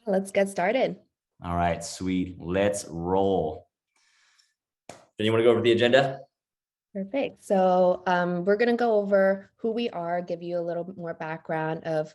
Let's get started. All right, sweet. Let's roll. Then you want to go over the agenda? Perfect. So we're going to go over who we are, give you a little more background of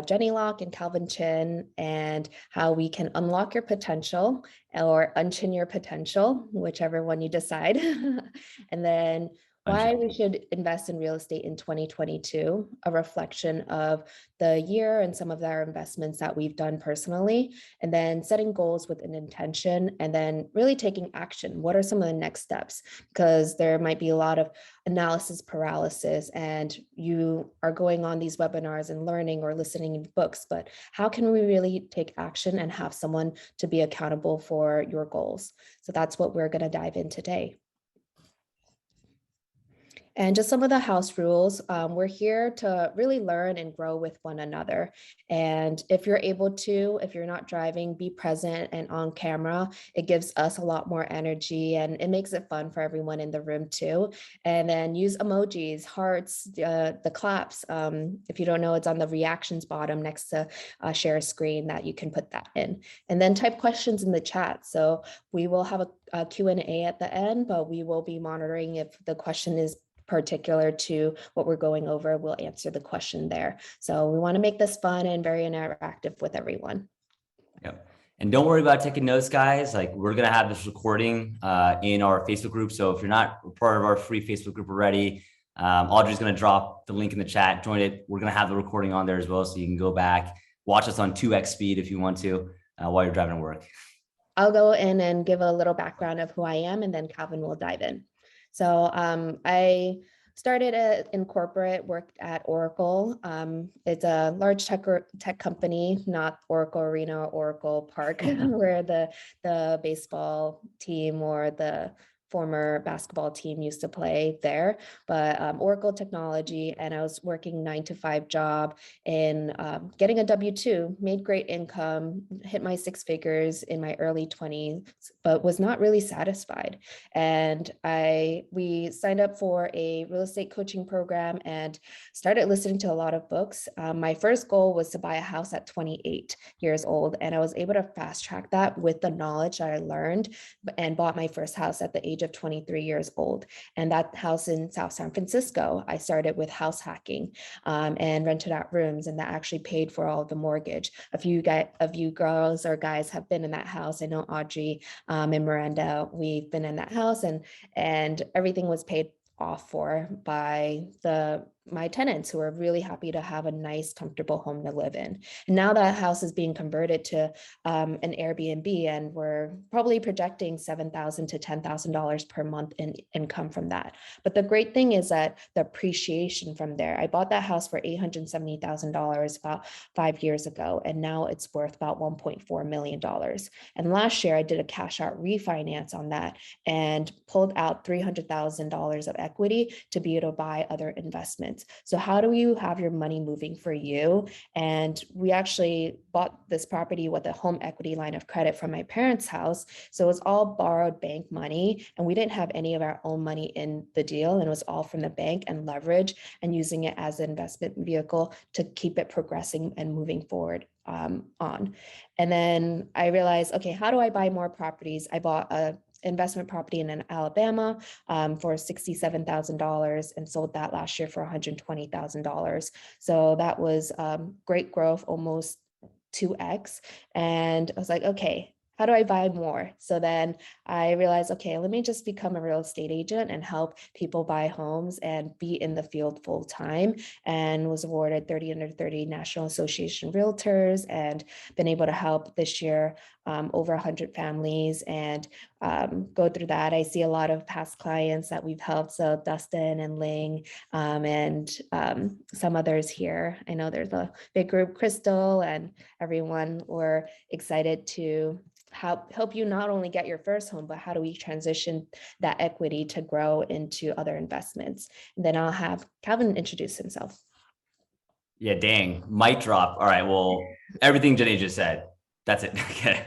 Jenny Locke and Calvin Chin, and how we can unlock your potential or unchin your potential, whichever one you decide. And then why we should invest in real estate in 2022, a reflection of the year and some of our investments that we've done personally, and then setting goals with an intention, and then really taking action. What are some of the next steps? Because there might be a lot of analysis paralysis, and you are going on these webinars and learning or listening in books, but how can we really take action and have someone to be accountable for your goals? So that's what we're going to dive in today. And just some of the house rules. We're here to really learn and grow with one another. And if you're able to, if you're not driving, be present and on camera. It gives us a lot more energy and it makes it fun for everyone in the room too. And then use emojis, hearts, the claps. If you don't know, it's on the reactions bottom next to share screen that you can put that in. And then type questions in the chat. So we will have a Q&A at the end, but we will be monitoring if the question is particular to what we're going over, we'll answer the question there. So we want to make this fun and very interactive with everyone. Yep. And don't worry about taking notes, guys. Like, we're going to have this recording in our Facebook group. So if you're not part of our free Facebook group already, Audrey's going to drop the link in the chat. Join it. We're going to have the recording on there as well. So you can go back, watch us on 2x speed if you want to while you're driving to work. I'll go in and give a little background of who I am, and then Calvin will dive in. So I started in corporate, worked at Oracle. It's a large tech company, not Oracle Arena or Oracle Park, where the baseball team or the former basketball team used to play there, but Oracle technology. And I was working 9-to-5 job in getting a W-2, made great income, hit my 6 figures in my early 20s, but was not really satisfied. And we signed up for a real estate coaching program and started listening to a lot of books. My first goal was to buy a house at 28 years old. And I was able to fast track that with the knowledge that I learned and bought my first house at the age of 23 years old. And that house in South San Francisco, I started with house hacking and rented out rooms, and that actually paid for all of the mortgage. A few of you girls or guys have been in that house. I know Audrey and Miranda, we've been in that house, and everything was paid off for by my tenants, who are really happy to have a nice, comfortable home to live in. And now that house is being converted to an Airbnb, and we're probably projecting $7,000 to $10,000 per month in income from that. But the great thing is that the appreciation from there, I bought that house for $870,000 about 5 years ago, and now it's worth about $1.4 million. And last year I did a cash out refinance on that and pulled out $300,000 of equity to be able to buy other investments. So how do you have your money moving for you? And we actually bought this property with a home equity line of credit from my parents' house. So it was all borrowed bank money, and we didn't have any of our own money in the deal. And it was all from the bank and leverage, and using it as an investment vehicle to keep it progressing and moving forward on. And then I realized, okay, how do I buy more properties? I bought a investment property in Alabama for $67,000 and sold that last year for $120,000. So that was great growth, almost 2x. And I was like, okay, how do I buy more? So then I realized, okay, let me just become a real estate agent and help people buy homes and be in the field full time, and was awarded 30 under 30 National Association Realtors, and been able to help this year over 100 families and go through that. I see a lot of past clients that we've helped. So Dustin and Ling and some others here. I know there's a big group, Crystal and everyone. We're excited to help you not only get your first home, but how do we transition that equity to grow into other investments? And then I'll have Calvin introduce himself. Yeah, dang, mic drop. All right, well, everything Jenny just said, that's it. Okay.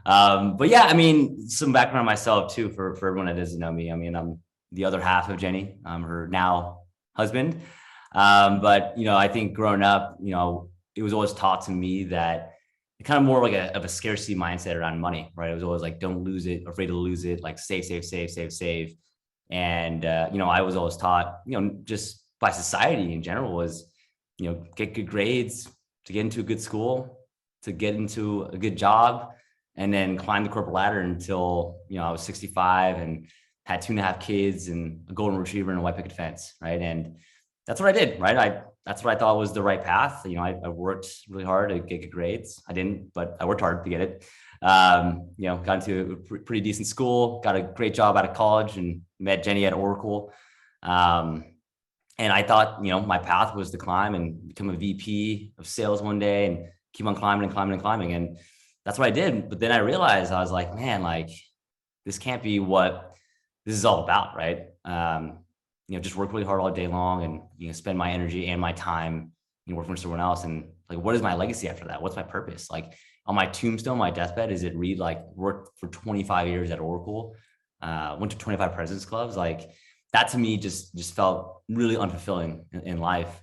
But yeah, I mean, some background on myself too, for everyone that doesn't know me. I mean, I'm the other half of Jenny. I'm her now husband. But, I think growing up, it was always taught to me that kind of more like of a scarcity mindset around money, right? It was always like, don't lose it, afraid to lose it, like save, save, save, save, save. And, I was always taught, just by society in general was, get good grades to get into a good school, to get into a good job, and then climb the corporate ladder until, I was 65 and had 2.5 kids and a golden retriever and a white picket fence. Right. And that's what I did. Right. That's what I thought was the right path. I worked really hard to get good grades. I didn't, but I worked hard to get it. Got into a pretty decent school, got a great job out of college, and met Jenny at Oracle. And I thought, my path was to climb and become a VP of sales one day and keep on climbing and climbing and climbing. And that's what I did. But then I realized, I was like, man, like, this can't be what this is all about. Right. Just work really hard all day long and, spend my energy and my time, working for someone else. And like, what is my legacy after that? What's my purpose? Like on my tombstone, my deathbed, is it read like worked for 25 years at Oracle, went to 25 President's Clubs? Like that to me just felt really unfulfilling in life.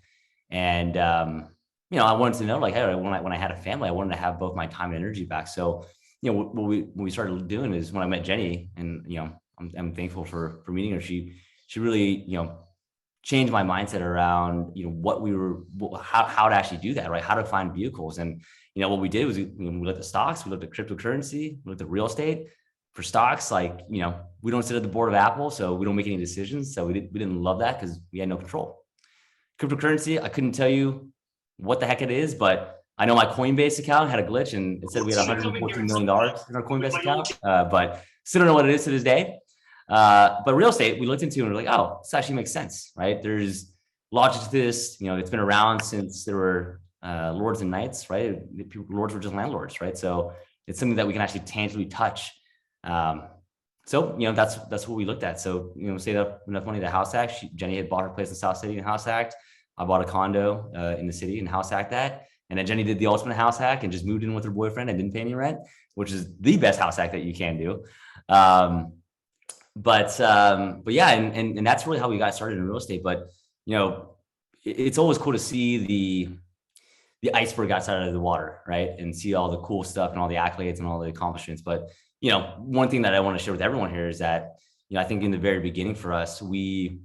And, I wanted to know, like, hey, when I had a family, I wanted to have both my time and energy back. So, what we started doing is when I met Jenny, and, I'm thankful for meeting her. She really, changed my mindset around, how to actually do that, right? How to find vehicles. And, what we did was we looked at stocks, we looked at cryptocurrency, we looked at real estate. For stocks, like, we don't sit at the board of Apple, so we don't make any decisions. So we didn't love that because we had no control. Cryptocurrency, I couldn't tell you what the heck it is, but I know my Coinbase account had a glitch and it said we had $114 million in our Coinbase account, but still don't know what it is to this day. But real estate, we looked into and we're like, oh, this actually makes sense, right? There's logic to this. It's been around since there were lords and knights, right? Lords were just landlords, right? So it's something that we can actually tangibly touch. So that's what we looked at. So saved up enough money to house hack. Jenny had bought her place in South City and house hacked. I bought a condo in the city and house hacked that. And then Jenny did the ultimate house hack and just moved in with her boyfriend and didn't pay any rent, which is the best house hack that you can do. But yeah, and that's really how we got started in real estate. But it's always cool to see the iceberg outside of the water, right? And see all the cool stuff and all the accolades and all the accomplishments. But one thing that I want to share with everyone here is that I think in the very beginning for us, we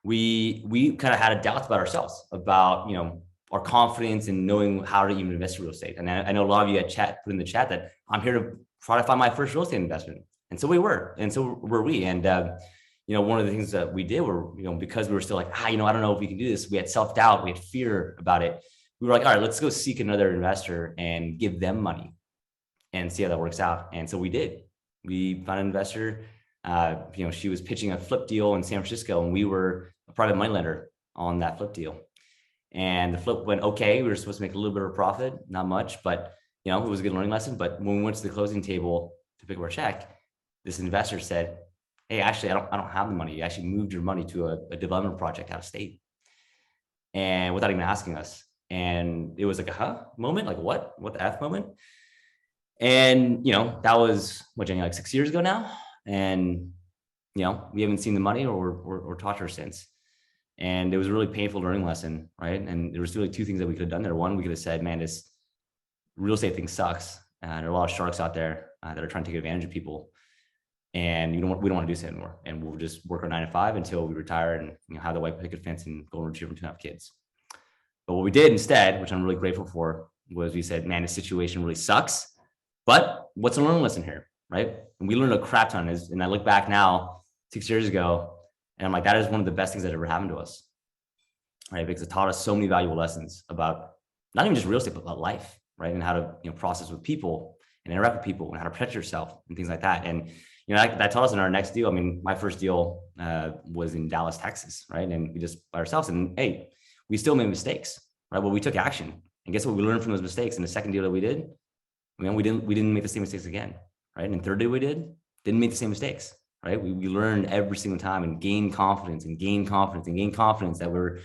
kind of had a doubt about ourselves, about our confidence in knowing how to even invest in real estate. And I know a lot of you put in the chat that I'm here to try to find my first real estate investment. And so we were, and so were we. And, one of the things that we did were, because we were still like, I don't know if we can do this. We had self-doubt, we had fear about it. We were like, all right, let's go seek another investor and give them money and see how that works out. And so we did. We found an investor. She was pitching a flip deal in San Francisco, and we were a private money lender on that flip deal. And the flip went okay. We were supposed to make a little bit of a profit, not much, but it was a good learning lesson. But when we went to the closing table to pick up our check, this investor said, hey, actually, I don't have the money. You actually moved your money to a development project out of state, and without even asking us. And it was like a moment, like what the F moment. And that was Jenny, like 6 years ago now. And we haven't seen the money or talked to her since. And it was a really painful learning lesson, right? And there was really two things that we could have done there. One, we could have said, man, this real estate thing sucks. There are a lot of sharks out there that are trying to take advantage of people. And we don't want to do this anymore. And we'll just work our 9 to 5 until we retire and have the white picket fence and golden retriever and 2.5 kids. But what we did instead, which I'm really grateful for, was we said, man, this situation really sucks. But what's the learning lesson here, right? And we learned a crap ton. And I look back now, 6 years ago, and I'm like, that is one of the best things that ever happened to us, right? Because it taught us so many valuable lessons about not even just real estate, but about life, right? And how to process with people and interact with people and how to protect yourself and things like that. And that taught us in our next deal. I mean, my first deal was in Dallas, Texas, right? And we just by ourselves. And hey, we still made mistakes, right? But we took action. And guess what? We learned from those mistakes. And the second deal that we did, we didn't make the same mistakes again, right? And the third deal we didn't make the same mistakes, right? We learned every single time and gained confidence that we're,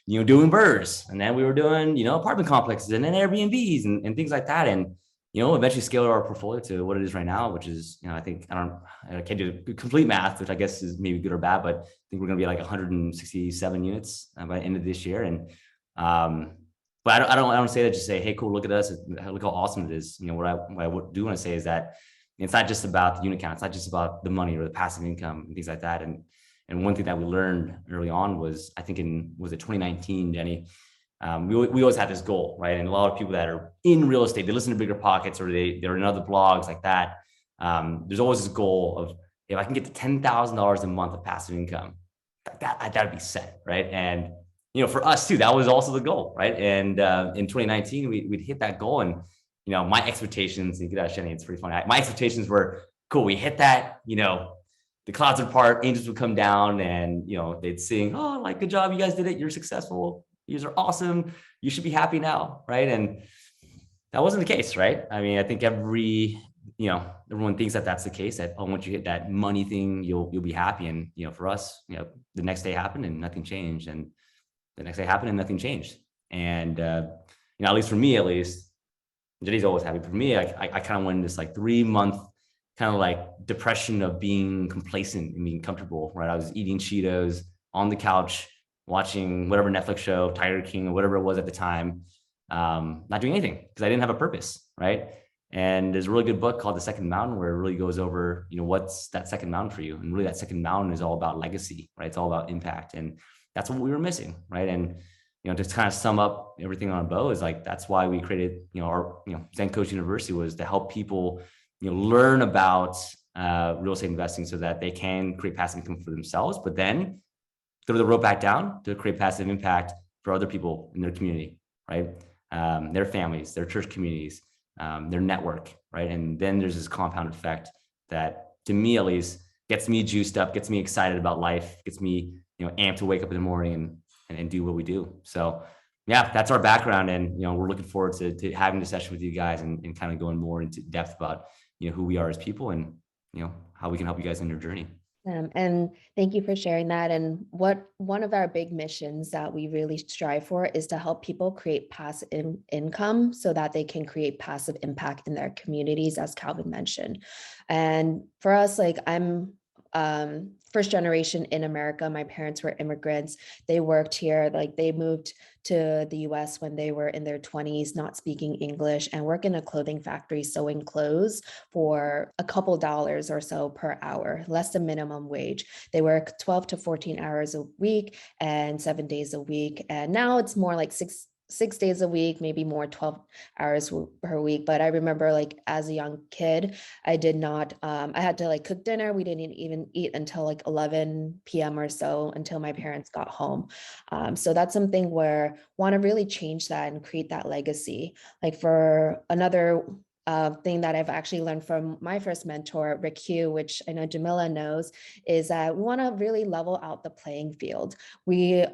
doing burrs. And then we were doing, apartment complexes and then Airbnbs and things like that. And, eventually scaled our portfolio to what it is right now, which is, I think, I can't do complete math, which I guess is maybe good or bad, but I think we're going to be like 167 units by the end of this year. And But I don't say that just say, hey, cool, look at us, look how awesome it is. You know, what I do want to say is that it's not just about the unit count. It's not just about the money or the passive income and things like that. And one thing that we learned early on was, I think was it 2019, Jenny? We always had this goal, right? And a lot of people that are in real estate, they listen to Bigger Pockets, or they're in other blogs like that. There's always this goal of, if I can get to $10,000 a month of passive income, that'd be set, right? And you know, for us too, that was also the goal, right? And in 2019, we'd hit that goal, and you know, my expectations, you get that, Jenny, it's pretty funny. My expectations were, cool, we hit that, you know, the clouds would part, angels would come down, and you know, they'd sing, oh, like, good job, you guys did it, you're successful, you guys are awesome, you should be happy now, right? And that wasn't the case, right? I mean, I think everyone thinks that that's the case, that, oh, once you hit that money thing, you'll be happy. And you know, for us, you know, the next day happened and nothing changed, and the next day happened and nothing changed. And you know, at least for me, at least, Jenny's always happy. For me, I kind of went in this like 3-month kind of like depression of being complacent and being comfortable, right? I was eating Cheetos on the couch, watching whatever Netflix show, Tiger King, or whatever it was at the time, not doing anything because I didn't have a purpose, right? And there's a really good book called The Second Mountain, where it really goes over, you know, what's that second mountain for you? And really that second mountain is all about legacy, right? It's all about impact. And that's what we were missing, right? And you know, to kind of sum up everything on a bow, is like, that's why we created, you know, our, you know, Zen Coach University, was to help people, you know, learn about real estate investing so that they can create passive income for themselves, but then throw the rope back down to create passive impact for other people in their community, right? Their families, their church communities, their network, right? And then there's this compound effect that, to me at least, gets me juiced up, gets me excited about life, gets me, you know, amped to wake up in the morning and do what we do. So yeah, that's our background. And, you know, we're looking forward to having this session with you guys and kind of going more into depth about, you know, who we are as people, and, you know, how we can help you guys in your journey. And thank you for sharing that. And one of our big missions that we really strive for is to help people create passive income so that they can create passive impact in their communities, as Calvin mentioned. And for us, like, I'm first generation in America. My parents were immigrants. They worked here, like they moved to the US when they were in their 20s, not speaking English, and work in a clothing factory sewing clothes for a couple dollars or so per hour, less than minimum wage. They work 12 to 14 hours a week and 7 days a week. And now it's more like six days a week, maybe more, 12 hours per week. But I remember, like, as a young kid, I did not, I had to like cook dinner. We didn't even eat until like 11 p.m. or so, until my parents got home. So that's something where want to really change that and create that legacy. Like, for another thing that I've actually learned from my first mentor, Rick Hugh, which I know Jamila knows, is that we want to really level out the playing field. We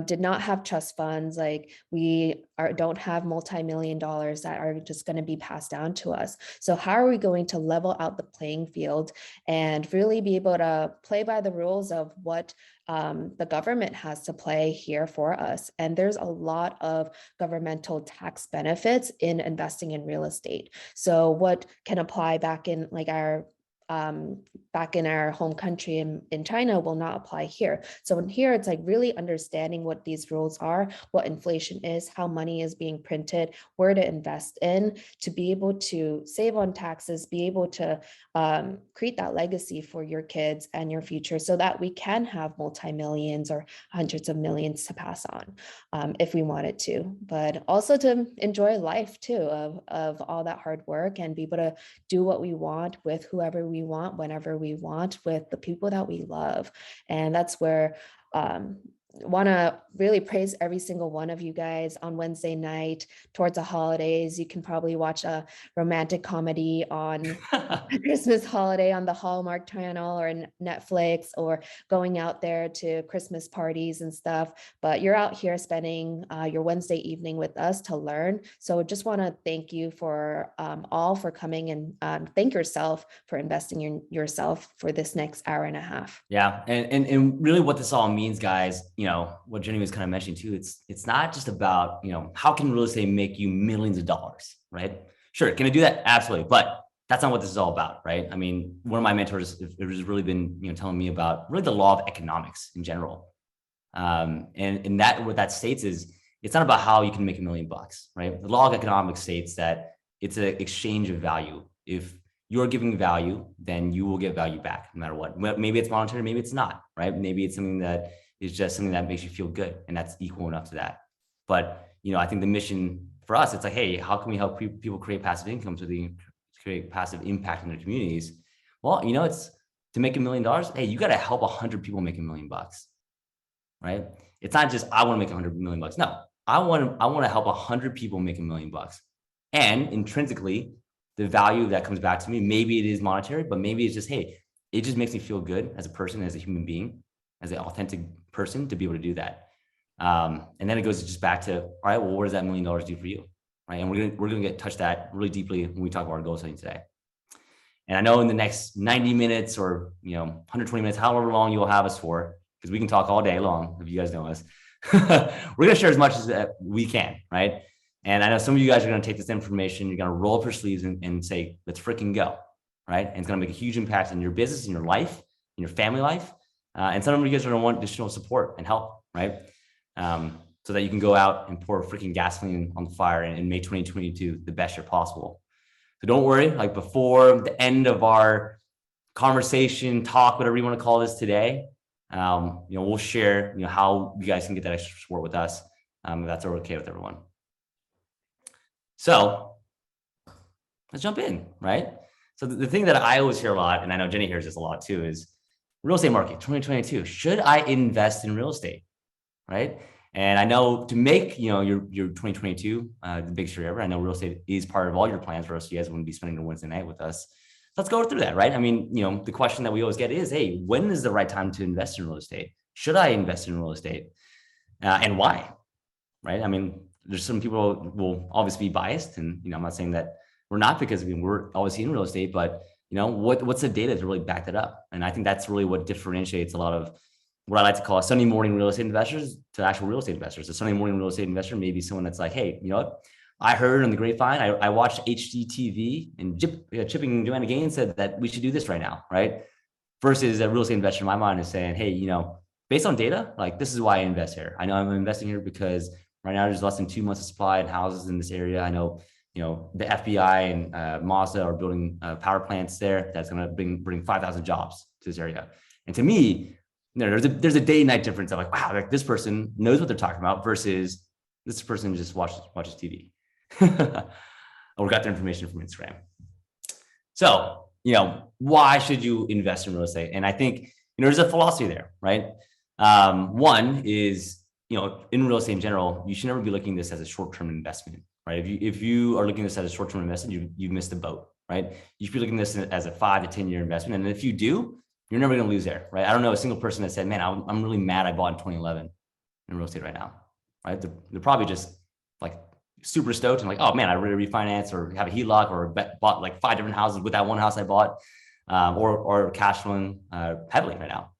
did not have trust funds. Like, we don't have multi-million dollars that are just going to be passed down to us. So how are we going to level out the playing field and really be able to play by the rules of what the government has to play here for us? And there's a lot of governmental tax benefits in investing in real estate. So what can apply back in like our back in our home country in China will not apply here. So in here, it's like really understanding what these rules are, what inflation is, how money is being printed, where to invest in, to be able to save on taxes, be able to create that legacy for your kids and your future, so that we can have multi-millions or hundreds of millions to pass on if we wanted to, but also to enjoy life too, of all that hard work, and be able to do what we want with whoever we want, whenever we want, with the people that we love. And that's where want to really praise every single one of you guys. On Wednesday night towards the holidays, you can probably watch a romantic comedy on Christmas holiday on the Hallmark Channel or Netflix, or going out there to Christmas parties and stuff. But you're out here spending your Wednesday evening with us to learn. So just want to thank you for all for coming, and thank yourself for investing in yourself for this next hour and a half. Yeah. And really what this all means, guys, you know, what Jenny was kind of mentioning too, it's not just about, you know, how can real estate make you millions of dollars, right? Sure. Can it do that? Absolutely. But that's not what this is all about, right? I mean, one of my mentors has really been, you know, telling me about really the law of economics in general. And that, what that states is, it's not about how you can make $1 million, right? The law of economics states that it's an exchange of value. If you're giving value, then you will get value back no matter what. Maybe it's monetary, maybe it's not, right? Maybe it's something that is just something that makes you feel good, and that's equal enough to that. But I think the mission for us, it's like, hey, how can we help people create passive income so they create passive impact in their communities? Well, it's to make $1 million. Hey, you got to help 100 people make $1 million, right? It's not just I want to make 100 million bucks. No, I want to help 100 people make $1 million. And intrinsically, the value that comes back to me, maybe it is monetary, but maybe it's just, hey, it just makes me feel good as a person, as a human being, as an authentic person to be able to do that. And then it goes just back to, all right, well, what does that $1 million do for you? Right. And we're gonna touch that really deeply when we talk about our goal setting today. And I know in the next 90 minutes or 120 minutes, however long you'll have us for, because we can talk all day long if you guys know us. We're gonna share as much as we can, right? And I know some of you guys are gonna take this information, you're gonna roll up your sleeves and say, let's freaking go, right? And it's gonna make a huge impact in your business, in your life, in your family life. And some of you guys are gonna want additional support and help, right? So that you can go out and pour freaking gasoline on the fire and make 2022 the best year possible. So don't worry, like before the end of our conversation, talk, whatever you want to call this today, we'll share, how you guys can get that extra support with us. If that's okay with everyone. So let's jump in, right? So the thing that I always hear a lot, and I know Jenny hears this a lot too, is real estate market 2022. Should I invest in real estate, right? And I know to make, your 2022 the biggest year ever, I know real estate is part of all your plans for us. You guys wouldn't be spending a Wednesday night with us. Let's go through that, right? I mean, the question that we always get is, hey, when is the right time to invest in real estate? Should I invest in real estate? And why, right? I mean, there's some people who will obviously be biased, and, I'm not saying that we're not, because we're obviously in real estate, but, what's the data to really back that up? And I think that's really what differentiates a lot of what I like to call Sunday morning real estate investors to actual real estate investors. A Sunday morning real estate investor may be someone that's like, hey, you know what? I heard on the grapevine, I watched HGTV, and Chipping and Joanna Gaines said that we should do this right now, right? Versus a real estate investor in my mind is saying, hey, based on data, like this is why I invest here. I know I'm investing here because right now there's less than 2 months of supply of houses in this area. I know, the FBI and Mazda are building power plants there that's going to bring 5,000 jobs to this area. And to me, there's a day and night difference. I'm like, wow, like this person knows what they're talking about versus this person just watches TV or got their information from Instagram. So, why should you invest in real estate? And I think, there's a philosophy there, right? One is, in real estate in general, you should never be looking at this as a short-term investment, right? If you are looking at this as a short-term investment, you've missed the boat, right? You should be looking at this as a 5 to 10 year investment. And if you do, you're never going to lose there, right? I don't know a single person that said, man, I'm really mad I bought in 2011 in real estate right now, right? They're probably just like super stoked and like, oh man, I really refinance or have a HELOC or bought like 5 different houses with that one house I bought, or cash flowing heavily right now.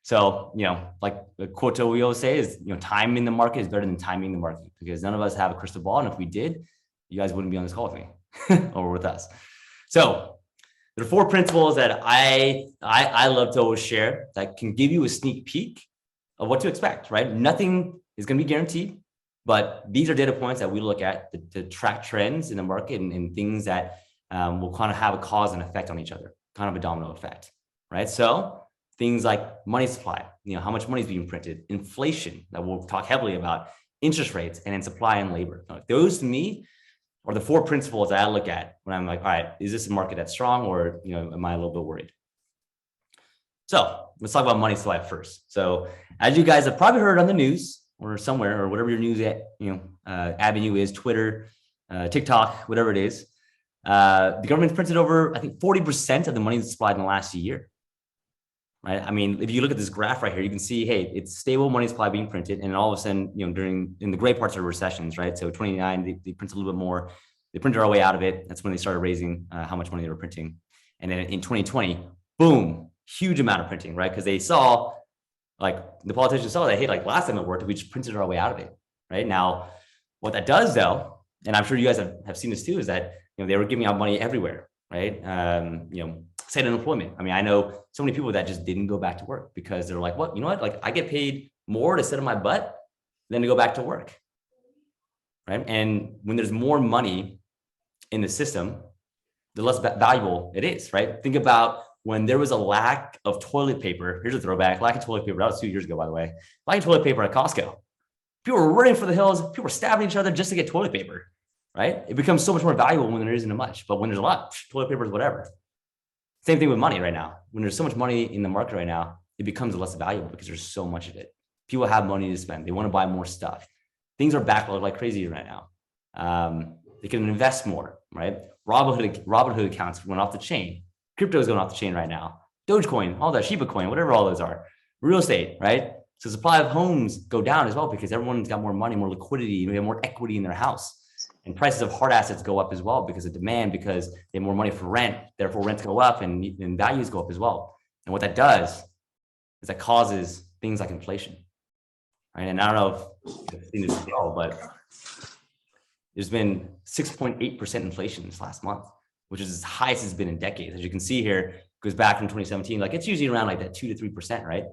So, like the quote we always say is, time in the market is better than timing the market, because none of us have a crystal ball. And if we did, you guys wouldn't be on this call with me or with us. So there are 4 principles that I love to always share that can give you a sneak peek of what to expect, right? Nothing is going to be guaranteed, but these are data points that we look at to track trends in the market and things that will kind of have a cause and effect on each other, kind of a domino effect, right? So things like money supply, how much money is being printed, inflation that we'll talk heavily about, interest rates, and then supply and labor. Those to me are the 4 principles that I look at when I'm like, all right, is this a market that's strong, or am I a little bit worried? So let's talk about money supply first. So as you guys have probably heard on the news or somewhere, or whatever your news avenue is, Twitter, TikTok, whatever it is, the government's printed over, I think, 40% of the money supplied in the last year. Right? I mean, if you look at this graph right here, you can see, hey, it's stable money supply being printed, and all of a sudden, in the great parts of recessions, right? So 29, they print a little bit more. They printed our way out of it. That's when they started raising how much money they were printing. And then in 2020, boom, huge amount of printing, right? Because they saw, like, the politicians saw that, hey, like last time it worked, we just printed our way out of it, right? Now, what that does though, and I'm sure you guys have seen this too, is that, they were giving out money everywhere, right? State unemployment. I mean, I know so many people that just didn't go back to work because they're like, what, like I get paid more to sit on my butt than to go back to work, right? And when there's more money in the system, the less valuable it is, right? Think about when there was a lack of toilet paper. Here's a throwback, lack of toilet paper. That was 2 years ago, by the way. Lack of toilet paper at Costco. People were running for the hills. People were stabbing each other just to get toilet paper, right? It becomes so much more valuable when there isn't much, but when there's a lot, toilet paper is whatever. Same thing with money right now. When there's so much money in the market right now, it becomes less valuable because there's so much of it. People have money to spend. They want to buy more stuff. Things are backlogged like crazy right now. They can invest more, right? Robinhood accounts went off the chain. Crypto is going off the chain right now. Dogecoin, all that, Shiba coin, whatever all those are. Real estate, right? So supply of homes go down as well because everyone's got more money, more liquidity, they have more equity in their house. And prices of hard assets go up as well because of demand, because they have more money for rent. Therefore, rents go up and values go up as well. And what that does is that causes things like inflation, right? And I don't know if you've seen this as well, but there's been 6.8% inflation this last month, which is as high as it's been in decades. As you can see here, it goes back from 2017. Like it's usually around like that 2 to 3%, right?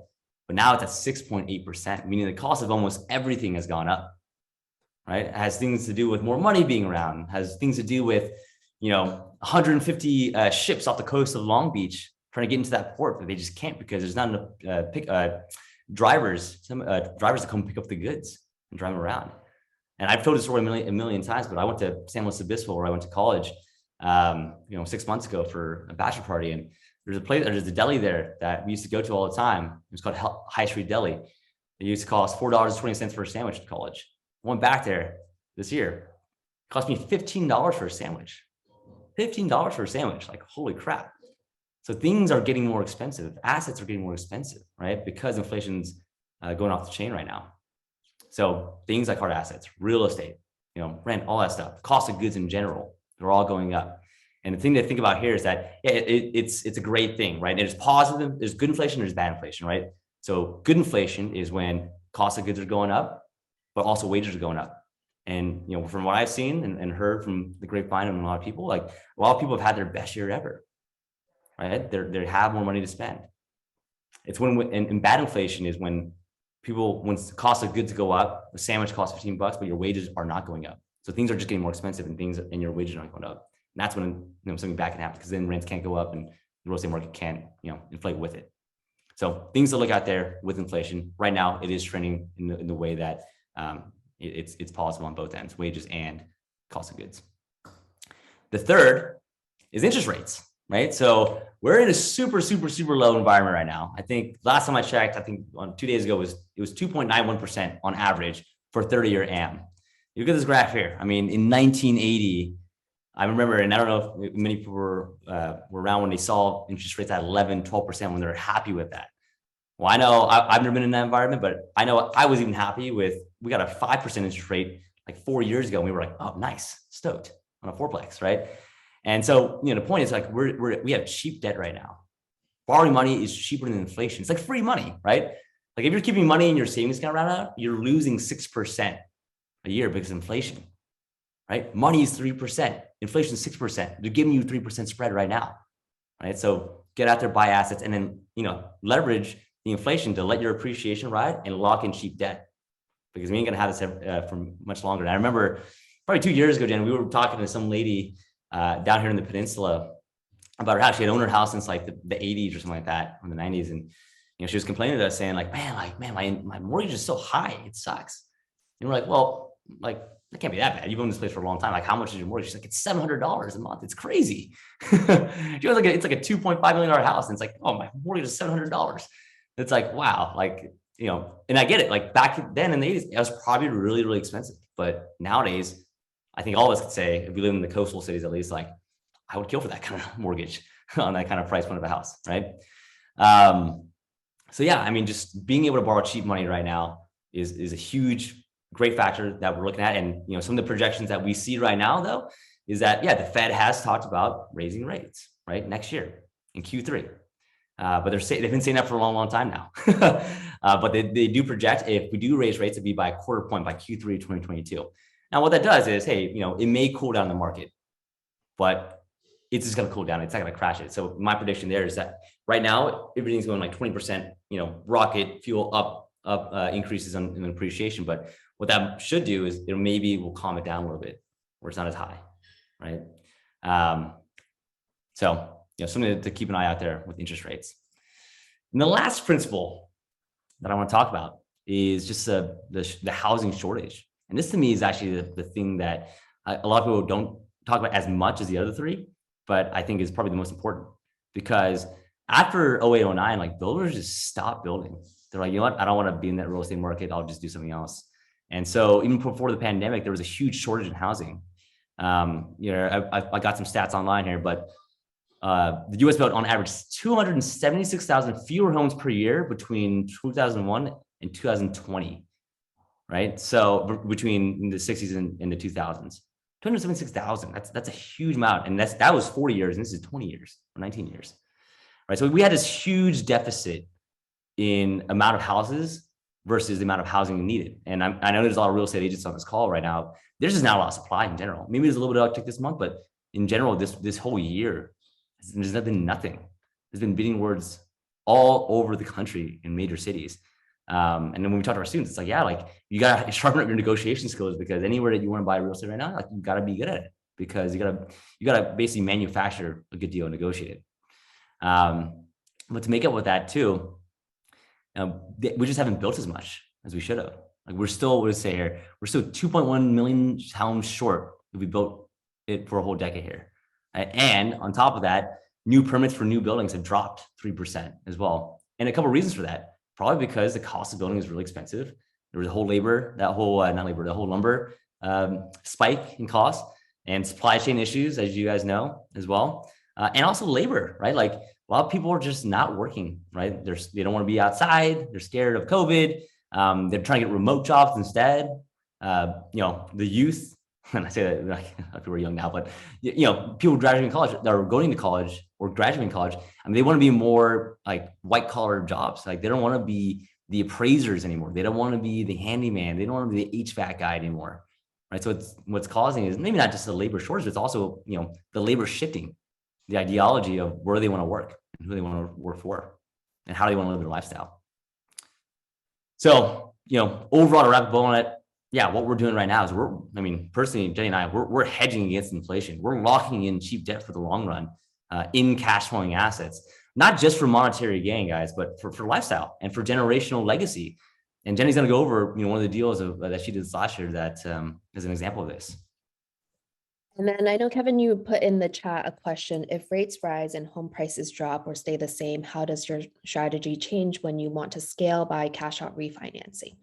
But now it's at 6.8%, meaning the cost of almost everything has gone up, right? It has things to do with more money being around, has things to do with, 150 ships off the coast of Long Beach trying to get into that port, but they just can't because there's not enough drivers to come pick up the goods and drive them around. And I've told this story a million times, but I went to San Luis Obispo, where I went to college, 6 months ago for a bachelor party. And there's a deli there that we used to go to all the time. It was called High Street Deli. It used to cost $4.20 for a sandwich in college. I went back there this year. It cost me $15 for a sandwich. $15 for a sandwich, like holy crap. So things are getting more expensive. Assets are getting more expensive, right? Because inflation's going off the chain right now. So things like hard assets, real estate, rent, all that stuff, cost of goods in general, they're all going up. And the thing to think about here is that it's a great thing, right? There's positive, there's good inflation, there's bad inflation, right? So good inflation is when cost of goods are going up, but also wages are going up. And from what I've seen and heard from the grapevine and a lot of people, like a lot of people have had their best year ever, right? They have more money to spend. It's and bad inflation is when the cost of goods go up, the sandwich costs $15, but your wages are not going up. So things are just getting more expensive and your wages aren't going up. And that's when something bad can happen, because then rents can't go up and the real estate market can't inflate with it. So things to look at there with inflation. Right now, it is trending in the way that it's possible on both ends, wages and cost of goods. The third is interest rates, right? So we're in a super, super, super low environment right now. I think last time I checked, on 2 days ago, it was 2.91% on average for 30-year AM. You look at this graph here. I mean, in 1980, I remember, and I don't know if many people were around when they saw interest rates at 11, 12% when they're happy with that. Well, I know I've never been in that environment, but I know I was even happy with, we got a 5% interest rate like 4 years ago. And we were like, oh, nice, stoked on a fourplex, right? And so, the point is like, we have cheap debt right now. Borrowing money is cheaper than inflation. It's like free money, right? Like if you're keeping money in your savings account right now, you're losing 6% a year because of inflation, right? Money is 3%, inflation is 6%. They're giving you 3% spread right now, right? So get out there, buy assets, and then, leverage the inflation to let your appreciation ride and lock in cheap debt, because we ain't gonna have this for much longer. And I remember probably 2 years ago, Jen, we were talking to some lady down here in the peninsula about her house. She had owned her house since like the 80s or something like that, or the 90s. And, she was complaining to us saying like, man, my mortgage is so high. It sucks. And we're like, well, like, that can't be that bad. You've owned this place for a long time. Like, how much is your mortgage? She's like, it's $700 a month. It's crazy. She was like, it's like a $2.5 million house. And it's like, oh, my mortgage is $700. It's like, wow. Like, and I get it. Like back then in the 80s, it was probably really, really expensive. But nowadays, I think all of us could say, if we live in the coastal cities, at least, like I would kill for that kind of mortgage on that kind of price point of a house, right? So yeah, I mean, just being able to borrow cheap money right now is a huge, great factor that we're looking at. And some of the projections that we see right now, though, is that the Fed has talked about raising rates right next year in Q3, but they've been saying that for a long, long time now. But they do project, if we do raise rates, it'd be by a quarter point by Q3 2022. Now, what that does is, hey, it may cool down the market, but it's just going to cool down. It's not going to crash it. So my prediction there is that right now, everything's going like 20%, rocket fuel up increases in appreciation. But What that should do is it maybe will calm it down a little bit where it's not as high, right? So, something to keep an eye out there with interest rates. And the last principle that I want to talk about is just the housing shortage. And this to me is actually the thing that a lot of people don't talk about as much as the other three, but I think is probably the most important, because after 08, 09, like builders just stopped building. They're like, you know what? I don't want to be in that real estate market. I'll just do something else. And so even before the pandemic, there was a huge shortage in housing. I got some stats online here, but the US built on average 276,000 fewer homes per year between 2001 and 2020, right? So between the 60s and the 2000s, 276,000, that's a huge amount. And that was 40 years, and this is 20 years or 19 years, right? So we had this huge deficit in amount of houses versus the amount of housing needed. And I know there's a lot of real estate agents on this call right now. There's just not a lot of supply in general. Maybe there's a little bit of uptick this month, but in general, this whole year, there's nothing. There's been bidding wars all over the country in major cities. And then when we talk to our students, it's like, yeah, like you got to sharpen up your negotiation skills, because anywhere that you want to buy real estate right now, like you got to be good at it, because you got to basically manufacture a good deal and negotiate it. But to make up with that too, we just haven't built as much as we should have. Like we're still 2.1 million homes short if we built it for a whole decade here. And on top of that, new permits for new buildings have dropped 3% as well. And a couple of reasons for that, probably because the cost of building is really expensive. There was a whole lumber spike in cost, and supply chain issues, as you guys know, as well. And also labor, right? Like a lot of people are just not working, right? They don't want to be outside. They're scared of COVID. They're trying to get remote jobs instead. The youth, and I say that like people are young now, but people graduating college, that are going to college or graduating college, they want to be more like white collar jobs. Like they don't want to be the appraisers anymore. They don't want to be the handyman. They don't want to be the HVAC guy anymore, right? So what's causing is maybe not just the labor shortage, it's also the labor shifting, the ideology of where they want to work and who they want to work for and how they want to live their lifestyle. So overall, to wrap up on it, what we're doing right now is personally, Jenny and I, we're hedging against inflation. We're locking in cheap debt for the long run in cash flowing assets, not just for monetary gain, guys, but for lifestyle and for generational legacy. And Jenny's going to go over one of the deals that she did last year that is an example of this. And then I know, Kevin, you put in the chat a question: if rates rise and home prices drop or stay the same, how does your strategy change when you want to scale by cash out refinancing?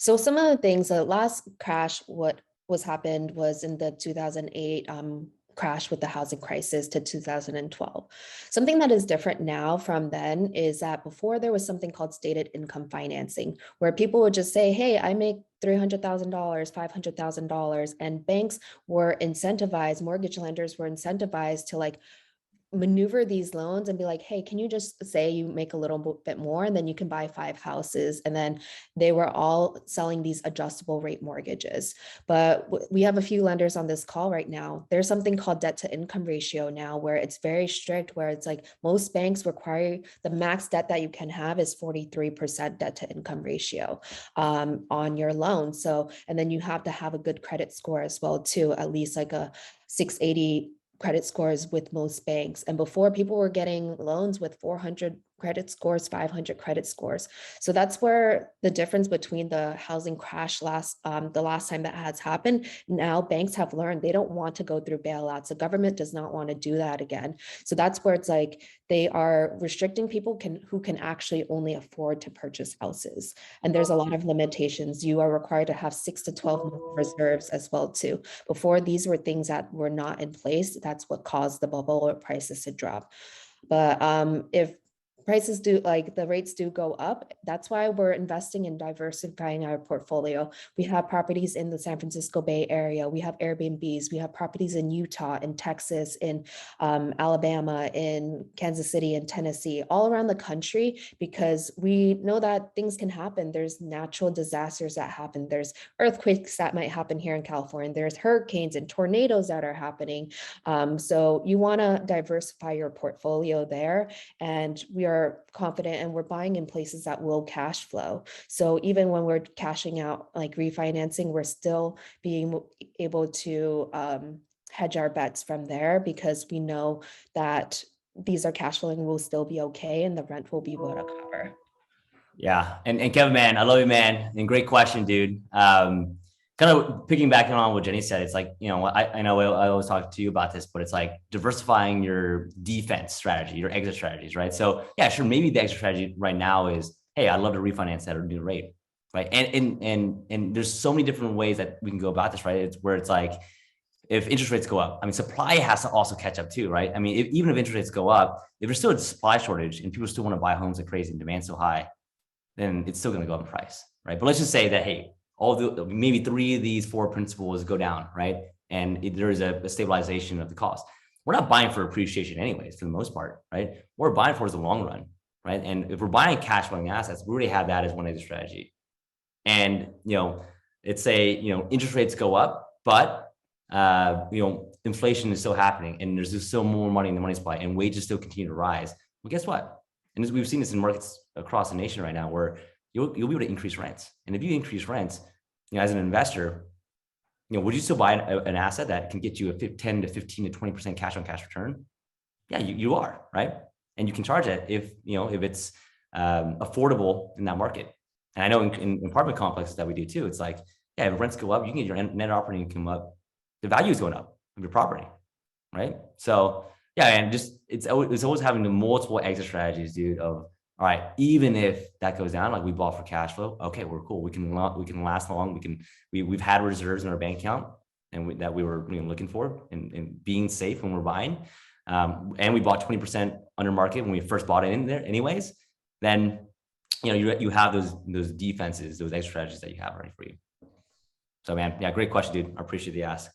So some of the things, the last crash, what happened was in the 2008 crash with the housing crisis to 2012. Something that is different now from then is that before there was something called stated income financing, where people would just say, hey, I make $300,000, $500,000, and banks were incentivized, mortgage lenders were incentivized to like maneuver these loans and be like, hey, can you just say you make a little bit more and then you can buy 5 houses? And then they were all selling these adjustable rate mortgages. But we have a few lenders on this call right now. There's something called debt to income ratio now, where it's very strict, where it's like most banks require the max debt that you can have is 43% debt to income ratio on your loan. So, and then you have to have a good credit score as well too, at least like a 680 credit scores with most banks. And before, people were getting loans with 400 credit scores, 500 credit scores. So that's where the difference between the housing crash the last time that has happened. Now banks have learned they don't want to go through bailouts. The government does not want to do that again. So that's where it's like they are restricting people who can actually only afford to purchase houses. And there's a lot of limitations. You are required to have 6 to 12 month reserves as well too. Before, these were things that were not in place. That's what caused the bubble or prices to drop. But if prices do, like the rates do go up, that's why we're investing in diversifying our portfolio. We have properties in the San Francisco Bay Area. We have Airbnbs. We have properties in Utah, in Texas, in Alabama, in Kansas City, in Tennessee, all around the country, because we know that things can happen. There's natural disasters that happen. There's earthquakes that might happen here in California. There's hurricanes and tornadoes that are happening. So you want to diversify your portfolio there. And we are we're confident and we're buying in places that will cash flow. So even when we're cashing out, like refinancing, we're still being able to hedge our bets from there, because we know that these are cash flowing, will still be okay, and the rent will be able to cover. Yeah. And Kevin, man, I love you, man. And great question, dude. Kind of piggybacking on what Jenny said, it's like, you know, I know I always talk to you about this, but it's like diversifying your defense strategy, your exit strategies, right? So yeah, sure. Maybe the exit strategy right now is, hey, I'd love to refinance at a new rate, right? And there's so many different ways that we can go about this, right? It's where it's like, if interest rates go up, I mean, supply has to also catch up too, right? I mean, even if interest rates go up, if there's still a supply shortage and people still want to buy homes like crazy and demand so high, then it's still going to go up in price, right? But let's just say that, hey, maybe 3 of these 4 principles go down, right? And there is a stabilization of the cost. We're not buying for appreciation anyways, for the most part, right? What we're buying for is the long run, right? And if we're buying cash flowing assets, we already have that as one exit strategy. And, you know, it's interest rates go up, but, inflation is still happening and there's just still more money in the money supply and wages still continue to rise. Well, guess what? And as we've seen this in markets across the nation right now, where you'll be able to increase rents. And if you increase rents, as an investor, would you still buy an asset that can get you a 10 to 15 to 20% cash on cash return? Yeah, you are, right? And you can charge it if it's affordable in that market. And I know in apartment complexes that we do too, it's like, yeah, if rents go up, you can get your net operating income up. The value is going up of your property, right? So yeah, and just it's always having the multiple exit strategies, dude. Of all right, even if that goes down, like we bought for cash flow, okay, we're cool. We can last long. We've had reserves in our bank account, and that we were looking for, and being safe when we're buying. And we bought 20% under market when we first bought it in there, anyways. Then you have those defenses, those exit strategies that you have ready for you. So man, yeah, great question, dude. I appreciate the ask.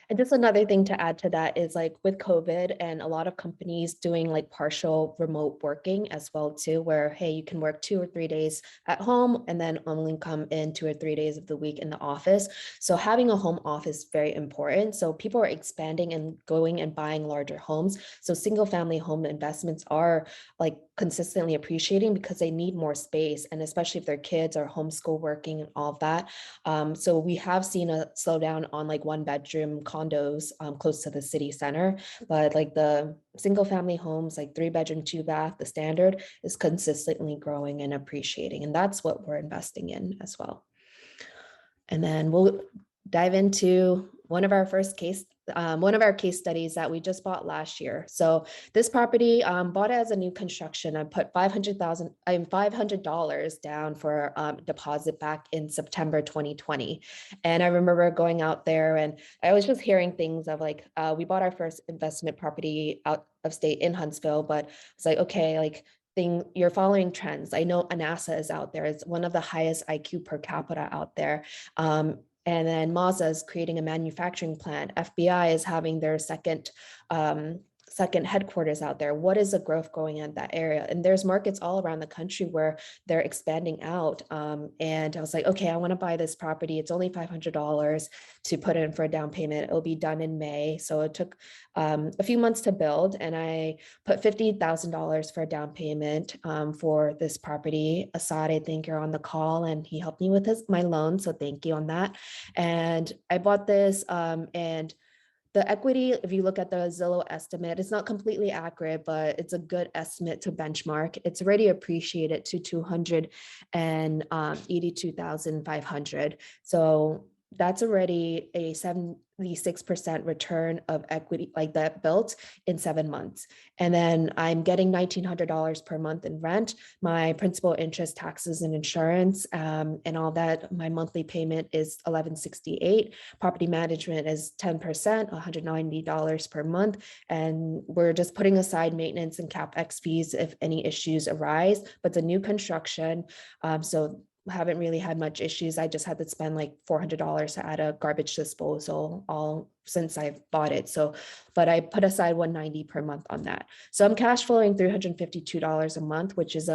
And just another thing to add to that is, like, with COVID and a lot of companies doing like partial remote working as well too, where, hey, you can work 2 or 3 days at home and then only come in 2 or 3 days of the week in the office. So having a home office is very important. So people are expanding and going and buying larger homes. So single family home investments are like consistently appreciating because they need more space, and especially if their kids are homeschool working and all of that. So we have seen a slowdown on like 1-bedroom condos close to the city center, but like the single family homes, like 3-bedroom, 2-bath, the standard is consistently growing and appreciating. And that's what we're investing in as well. And then we'll dive into one of our case studies that we just bought last year. So this property, bought it as a new construction. I put $500 down for deposit back in September 2020. And I remember going out there and I was just hearing things of like, we bought our first investment property out of state in Huntsville, but it's like, okay, like, you're following trends. I know NASA is out there. It's one of the highest IQ per capita out there. And then Mazda is creating a manufacturing plant. FBI is having their second headquarters out there. What is the growth going in that area? And there's markets all around the country where they're expanding out. And I was like, okay, I want to buy this property. It's only $500 to put in for a down payment. It'll be done in May. So it took a few months to build, and I put $50,000 for a down payment for this property. Assad, I think you're on the call, and he helped me with my loan. So thank you on that. And I bought this, and the equity, if you look at the Zillow estimate, it's not completely accurate, but it's a good estimate to benchmark. It's already appreciated to $282,500. So that's already a 76% return of equity, like that, built in 7 months. And then I'm getting $1,900 per month in rent, my principal, interest, taxes, and insurance, and all that. My monthly payment is $1,168. Property management is 10%, $190 per month. And we're just putting aside maintenance and CapEx fees if any issues arise, but it's a new construction. So haven't really had much issues. I just had to spend like $400 to add a garbage disposal all since I've bought it. So, but I put aside $190 per month on that. So I'm cash flowing $352 a month, which is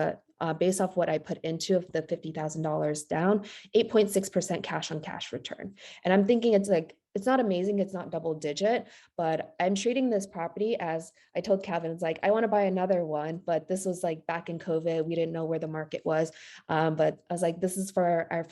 based off what I put into the $50,000 down, 8.6% cash on cash return. And I'm thinking it's it's not amazing, it's not double digit, but I'm treating this property as, I told Kevin, it's like, I want to buy another one, but this was like back in COVID, we didn't know where the market was. But I was like, this is for our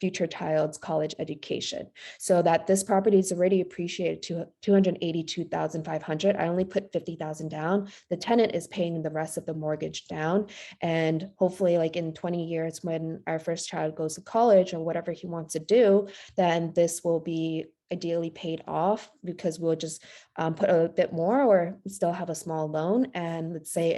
future child's college education. So that this property is already appreciated to 282,500. I only put 50,000 down. The tenant is paying the rest of the mortgage down. And hopefully like in 20 years, when our first child goes to college or whatever he wants to do, then this will be ideally paid off, because we'll just put a bit more or still have a small loan. And let's say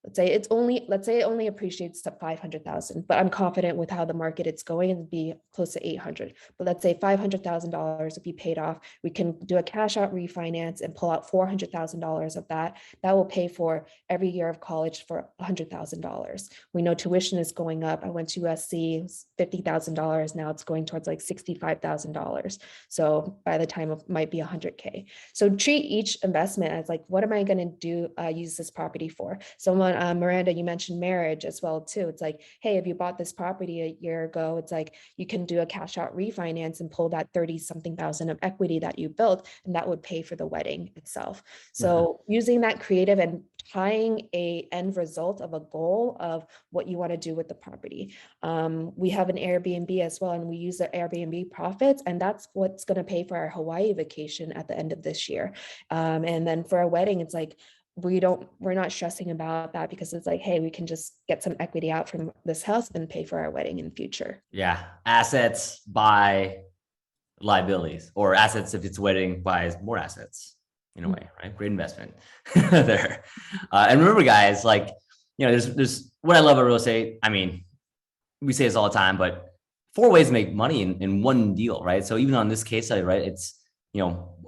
let's say it only appreciates to 500,000, but I'm confident with how the market it's going, it'd be close to 800. But let's say $500,000 would be paid off. We can do a cash out refinance and pull out $400,000 of that. That will pay for every year of college for $100,000. We know tuition is going up. I went to USC, $50,000. Now it's going towards like $65,000. So by the time it might be $100K. So treat each investment as like, what am I going to do, use this property for? Someone, Miranda, you mentioned marriage as well too. It's like, hey, if you bought this property a year ago, it's like you can do a cash out refinance and pull that 30 something thousand of equity that you built, and that would pay for the wedding itself. So using that creative and tying a end result of a goal of what you want to do with the property. We have an Airbnb as well, and we use the Airbnb profits, and that's what's going to pay for our Hawaii vacation at the end of this year. And then for a wedding, it's like, we're not stressing about that, because it's like, hey, we can just get some equity out from this house and pay for our wedding in the future. Yeah. Assets buy liabilities, or assets, if it's wedding, buys more assets in a way, right? Great investment there. And remember guys, like, there's what I love about real estate. I mean, we say this all the time, but 4 ways to make money in one deal, right? So even on this case study, right, it's,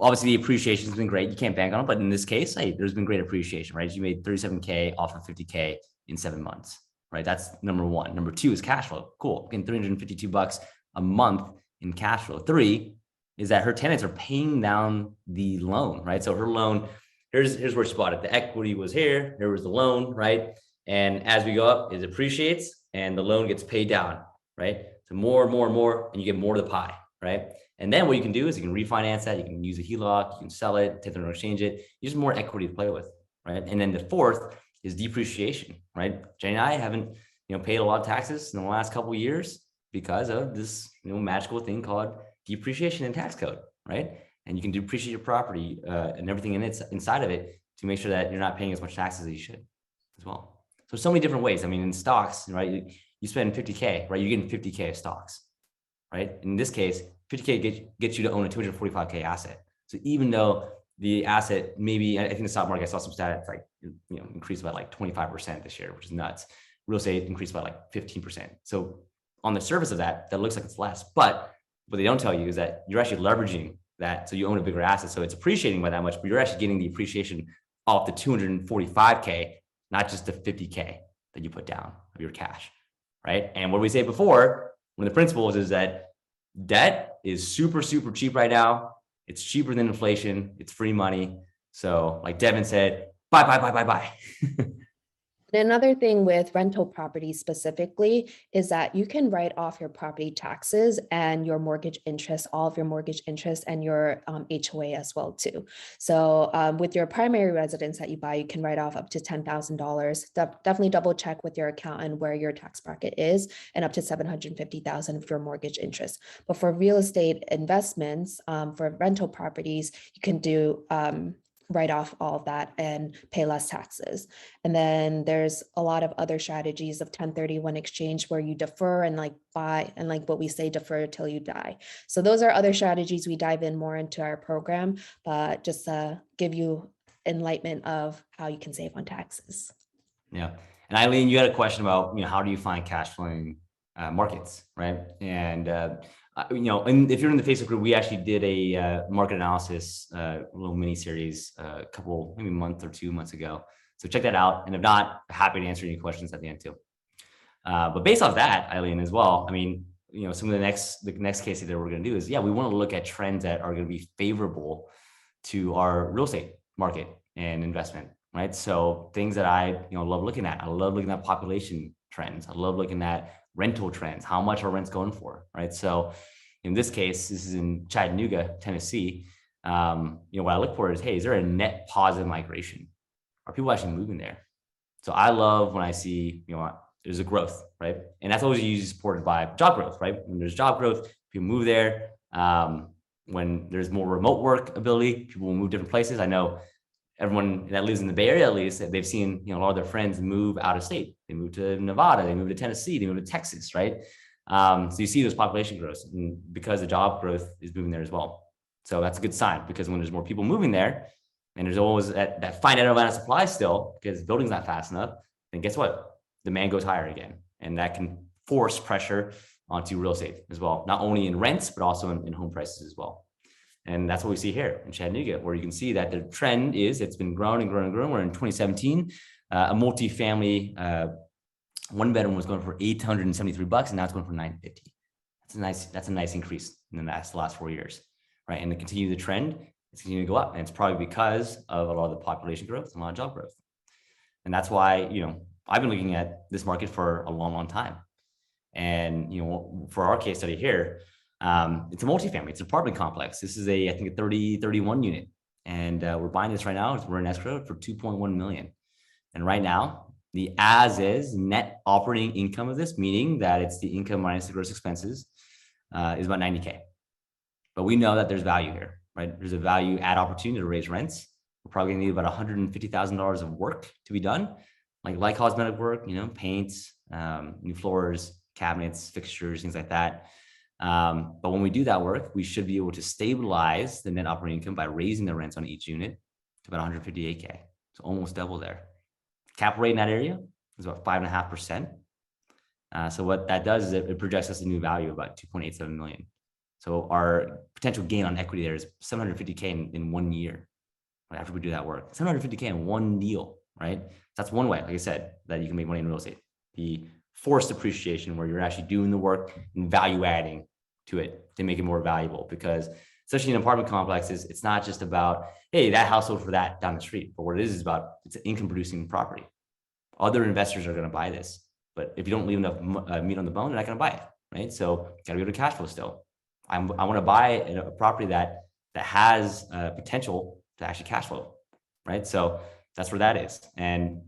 obviously the appreciation has been great. You can't bank on it, but in this case, hey, there's been great appreciation, right? You made 37K off of 50K in 7 months, right? That's number 1. Number 2 is cash flow. Cool. Getting $352 a month in cash flow. 3 is that her tenants are paying down the loan, right? So her loan, here's where she bought it. The equity was here. There was the loan, right? And as we go up, it appreciates and the loan gets paid down, right? So more, and you get more of the pie, right? And then what you can do is you can refinance that. You can use a HELOC, you can sell it, take them to exchange it. Use more equity to play with, right? And then the 4th is depreciation, right? Jenny and I haven't, paid a lot of taxes in the last couple of years because of this, magical thing called depreciation in tax code, right? And you can depreciate your property and everything inside of it to make sure that you're not paying as much taxes as you should as well. So many different ways. I mean, in stocks, right? You spend 50K, right? You're getting 50K of stocks, right? In this case, 50K gets you to own a 245K asset. So even though the asset, maybe, I think the stock market, I saw some stats like, increased by like 25% this year, which is nuts. Real estate increased by like 15%. So on the surface of that looks like it's less, but what they don't tell you is that you're actually leveraging that. So you own a bigger asset. So it's appreciating by that much, but you're actually getting the appreciation off the 245K, not just the 50K that you put down of your cash, right? And what we say before, one of the principles is that debt is super, super cheap right now. It's cheaper than inflation. It's free money. So like Devin said, buy. And another thing with rental properties specifically is that you can write off your property taxes and your mortgage interest, all of your mortgage interest and your HOA as well too. So with your primary residence that you buy, you can write off up to $10,000. Definitely double check with your accountant where your tax bracket is, and up to $750,000 for mortgage interest. But for real estate investments, for rental properties, you can do write off all of that and pay less taxes. And then there's a lot of other strategies of 1031 exchange where you defer and like buy, and like what we say, defer till you die. So those are other strategies we dive in more into our program, but just give you enlightenment of how you can save on taxes. Yeah. And Eileen, you had a question about, how do you find cash flowing markets, right? And and if you're in the Facebook group, we actually did a market analysis, little mini series, maybe a month or 2 months ago. So check that out. And if not, happy to answer any questions at the end too. But based off that, Eileen, as well, I mean, some of the next case that we're going to do is, we want to look at trends that are going to be favorable to our real estate market and investment, right? So things that I, love looking at. I love looking at population trends. I love looking at rental trends. How much are rents going for, right? So, In this case, this is in Chattanooga, Tennessee. What I look for is, hey, is there a net positive migration? Are people actually moving there? So I love when I see, there's a growth, right? And that's always usually supported by job growth, right? When there's job growth, people move there. When there's more remote work ability, people will move different places. I know everyone that lives in the Bay Area, at least, they've seen, a lot of their friends move out of state. They move to Nevada, they move to Tennessee, they move to Texas, right? So you see those population growth, and because the job growth is moving there as well. So that's a good sign, because when there's more people moving there, and there's always that finite amount of supply still, because the building's not fast enough, then guess what? Demand goes higher again. And that can force pressure onto real estate as well, not only in rents, but also in home prices as well. And that's what we see here in Chattanooga, where you can see that the trend is it's been growing and growing and growing. We're in 2017, a multifamily one bedroom was going for $873, and now it's going for $950. That's a nice increase in the last 4 years, right? And to continue the trend, it's continuing to go up, and it's probably because of a lot of the population growth and a lot of job growth. And that's why, I've been looking at this market for a long, long time. And, for our case study here, it's a multifamily, it's an apartment complex. This is I think a 31 unit. And we're buying this right now. We're in escrow for $2.1 million. And right now, the as is net operating income of this, meaning that it's the income minus the gross expenses, is about $90K. But we know that there's value here, right? There's a value add opportunity to raise rents. We're probably gonna need about $150,000 of work to be done, like cosmetic work, paints, new floors, cabinets, fixtures, things like that. But when we do that work, we should be able to stabilize the net operating income by raising the rents on each unit to about 158K. So almost double there. Cap rate in that area is about 5.5%. So what that does is it projects us a new value of about 2.87 million. So our potential gain on equity there is 750K in 1 year, right, after we do that work. 750K in one deal, right? That's one way, like I said, that you can make money in real estate. The forced depreciation, where you're actually doing the work and value adding to it to make it more valuable. Because especially in apartment complexes, it's not just about, hey, that house sold for that down the street. But what it is about, it's an income producing property. Other investors are going to buy this. But if you don't leave enough meat on the bone, they're not going to buy it, right? So got to go to cash flow still. I want to buy a property that has potential to actually cash flow, right? So that's where that is. And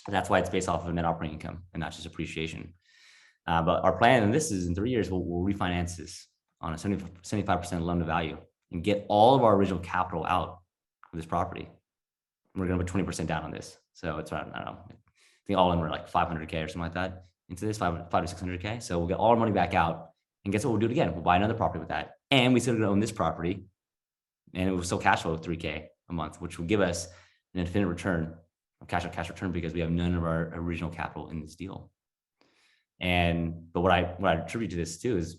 that's why it's based off of net operating income and not just appreciation. But our plan, and this is in 3 years, we'll refinance this on a 75% loan to value and get all of our original capital out of this property. We're going to put 20% down on this. So it's around, I don't know, I think all in we're like 500K or something like that into this, 5 to 600K. So we'll get all our money back out, and guess what? We'll do it again. We'll buy another property with that. And we still going to own this property, and it will still cash flow 3K a month, which will give us an infinite return, cash on cash return, because we have none of our original capital in this deal. But what I attribute to this too is,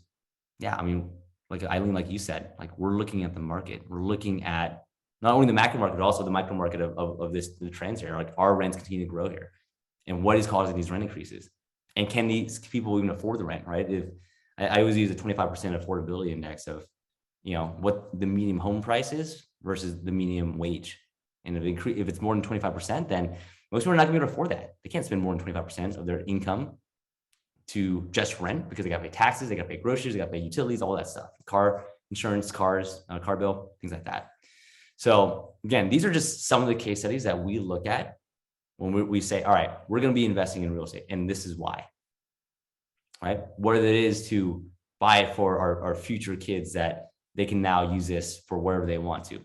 yeah, I mean, like Eileen, like you said, like we're looking at the market. We're looking at not only the macro market, but also the micro market of the trends here. Like, our rents continue to grow here, and what is causing these rent increases? And can these people even afford the rent, right? If I always use a 25% affordability index of, what the median home price is versus the median wage. And if it's more than 25%, then most people are not gonna be able to afford that. They can't spend more than 25% of their income to just rent, because they got to pay taxes, they got to pay groceries, they got to pay utilities, all that stuff, car insurance, cars, car bill, things like that. So again, these are just some of the case studies that we look at when we say, all right, we're going to be investing in real estate, and this is why, right? What it is to buy it for our future kids, that they can now use this for wherever they want to,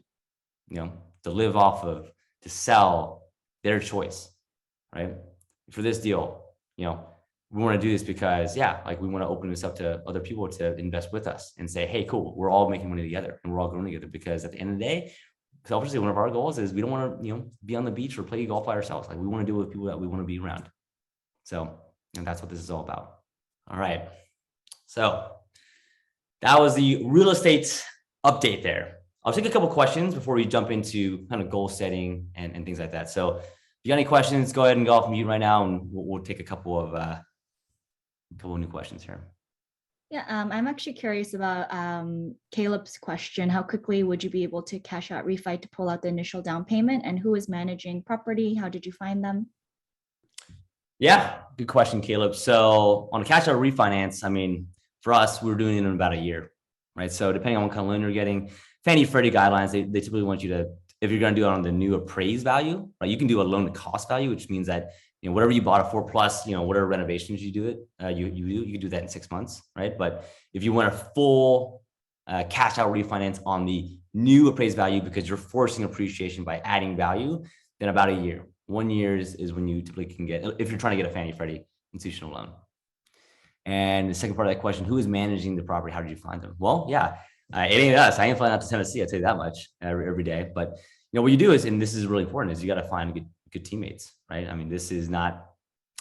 to live off of, to sell, their choice, right? For this deal, we want to do this because, we want to open this up to other people to invest with us and say, hey, cool, we're all making money together and we're all growing together. Because at the end of the day, obviously one of our goals is we don't want to, be on the beach or play golf by ourselves. Like, we want to do it with people that we want to be around. So, and that's what this is all about. All right. So that was the real estate update there. I'll take a couple questions before we jump into kind of goal setting and things like that. So if you got any questions, go ahead and go off mute right now, and we'll take a couple of new questions here. Yeah, I'm actually curious about Caleb's question. How quickly would you be able to cash out refi to pull out the initial down payment, and who is managing property? How did you find them? Yeah, good question, Caleb. So on a cash out refinance, I mean, for us, we were doing it in about a year. right? So depending on what kind of loan you're getting, Fannie Freddie guidelines, they typically want you to, if you're going to do it on the new appraised value, right? You can do a loan to cost value, which means that, whatever you bought it for plus, whatever renovations you do it, you can do that in 6 months, right? But if you want a full cash out refinance on the new appraised value because you're forcing appreciation by adding value, then about a year. 1 year is when you typically can get, if you're trying to get a Fannie Freddie institutional loan. And the second part of that question, who is managing the property? How did you find them? Well, yeah, it ain't us. I ain't flying out to Tennessee. I tell you that much every day. But what you do is, and this is really important, is you got to find good teammates, right? I mean, this is not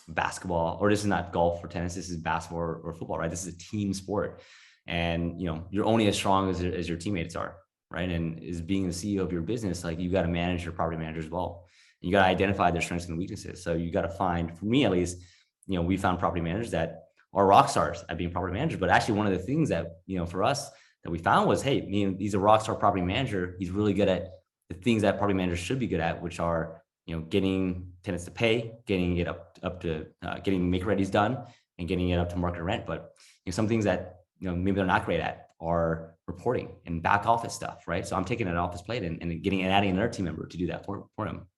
basketball, or this is not golf or tennis. This is basketball or football, right? This is a team sport, and you're only as strong as your teammates are, right? And as being the CEO of your business, like, you got to manage your property manager as well. You got to identify their strengths and weaknesses. So you got to find, for me at least, we found property managers that are rock stars at being property managers. But actually, one of the things that, for us that we found was, hey, he's a rock star property manager. He's really good at the things that property managers should be good at, which are, getting tenants to pay, getting it up to getting make readies done, and getting it up to market rent. But some things that, maybe they're not great at are reporting and back office stuff, right? So I'm taking it off his plate and adding another team member to do that for him,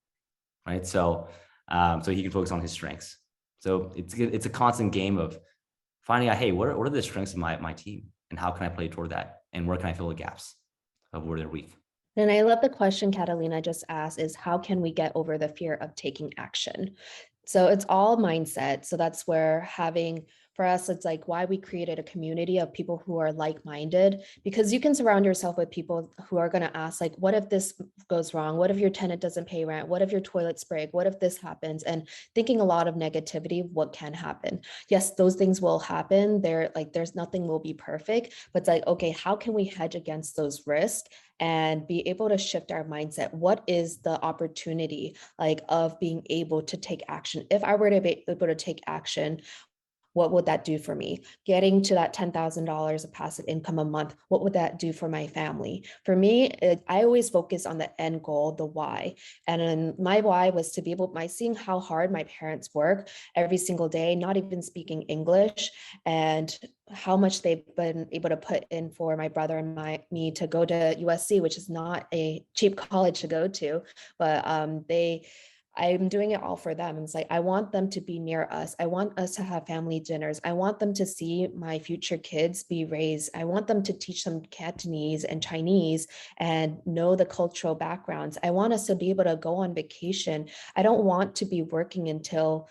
right? So he can focus on his strengths. So it's a constant game of finding out, hey, what are the strengths of my team, and how can I play toward that, and where can I fill the gaps of where they're weak? And I love the question Catalina just asked, is how can we get over the fear of taking action? So it's all mindset. So that's where for us, it's like why we created a community of people who are like-minded, because you can surround yourself with people who are going to ask, like, what if this goes wrong? What if your tenant doesn't pay rent? What if your toilets break? What if this happens? And thinking a lot of negativity, what can happen? Yes, those things will happen. There's nothing will be perfect, but it's like, okay, how can we hedge against those risks and be able to shift our mindset? What is the opportunity of being able to take action? If I were to be able to take action, what would that do for me? Getting to that $10,000 of passive income a month, what would that do for my family? For me, I always focus on the end goal, the why. And then my why was to be able, by seeing how hard my parents work every single day, not even speaking English, and how much they've been able to put in for my brother and me to go to USC, which is not a cheap college to go to, but I'm doing it all for them. It's like, I want them to be near us. I want us to have family dinners. I want them to see my future kids be raised. I want them to teach them Cantonese and Chinese and know the cultural backgrounds. I want us to be able to go on vacation. I don't want to be working until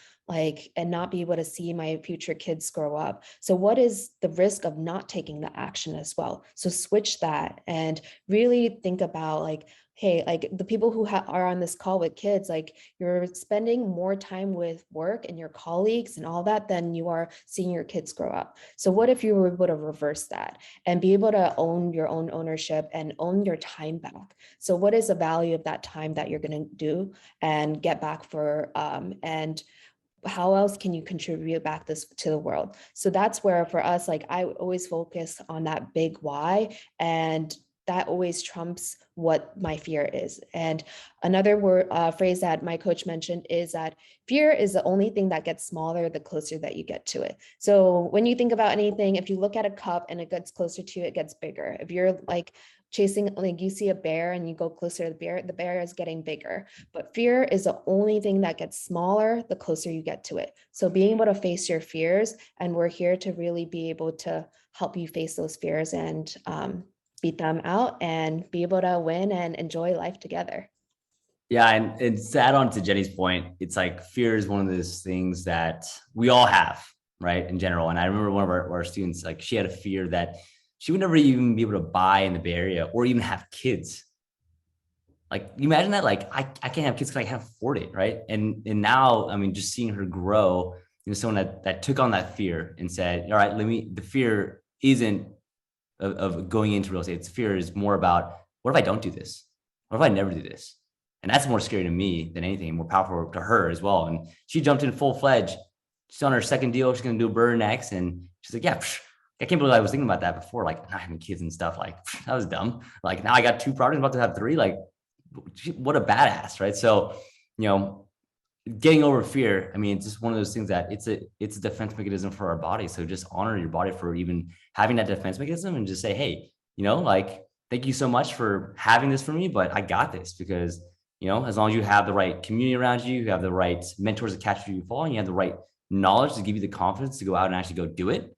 and not be able to see my future kids grow up. So what is the risk of not taking the action as well? So switch that and really think about hey, the people who are on this call with kids, you're spending more time with work and your colleagues and all that than you are seeing your kids grow up. So what if you were able to reverse that and be able to own your own ownership and own your time back? So what is the value of that time that you're going to do and get back and how else can you contribute back to the world? So that's where for us, I always focus on that big why, and that always trumps what my fear is. And another phrase that my coach mentioned is that fear is the only thing that gets smaller the closer that you get to it. So when you think about anything, if you look at a cup and it gets closer to you, it gets bigger. If you're chasing, you see a bear and you go closer to the bear is getting bigger. But fear is the only thing that gets smaller the closer you get to it. So being able to face your fears, and we're here to really be able to help you face those fears and beat them out and be able to win and enjoy life together. Yeah, and to add on to Jenny's point, it's like fear is one of those things that we all have, right, in general. And I remember one of our students, she had a fear that she would never even be able to buy in the Bay Area or even have kids. You imagine that, I can't have kids because I can't afford it, right? And now, I mean, just seeing her grow, someone that took on that fear and said, all right, the fear isn't of going into real estate. Its fear is more about, what if I don't do this? What if I never do this? And that's more scary to me than anything, and more powerful to her as well. And she jumped in full-fledged. She's on her second deal. She's going to do a burn next. And she's like, yeah, I can't believe I was thinking about that before, not having kids and stuff. That was dumb. Now I got 2 properties, I'm about to have 3. What a badass, right? So, getting over fear, I mean, it's just one of those things that it's a defense mechanism for our body. So just honor your body for even having that defense mechanism, and just say, hey, like, thank you so much for having this for me, but I got this because, as long as you have the right community around you, you have the right mentors to catch you fall, and you have the right knowledge to give you the confidence to go out and actually go do it.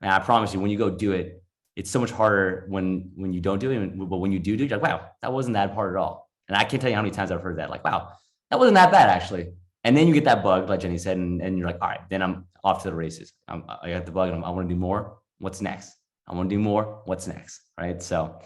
And I promise you, when you go do it, it's so much harder when you don't do it. But when you do it, you're like, wow, that wasn't that hard at all. And I can't tell you how many times I've heard that, like, wow, that wasn't that bad actually. And then you get that bug, like Jenny said, and you're like, all right, then I'm off to the races. I got the bug and I want to do more. What's next? I want to do more. What's next? Right. So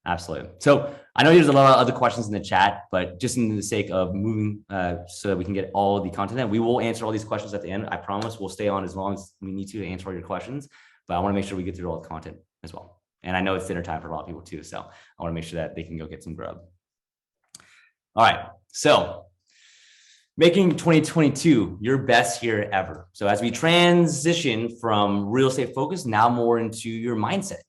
absolutely. So I know there's a lot of other questions in the chat, but just in the sake of moving so that we can get all of the content, we will answer all these questions at the end. I promise we'll stay on as long as we need to answer all your questions, but I want to make sure we get through all the content as well. And I know it's dinner time for a lot of people too. So I want to make sure that they can go get some grub. All right. So making 2022 your best year ever. So as we transition from real estate focus now more into your mindset,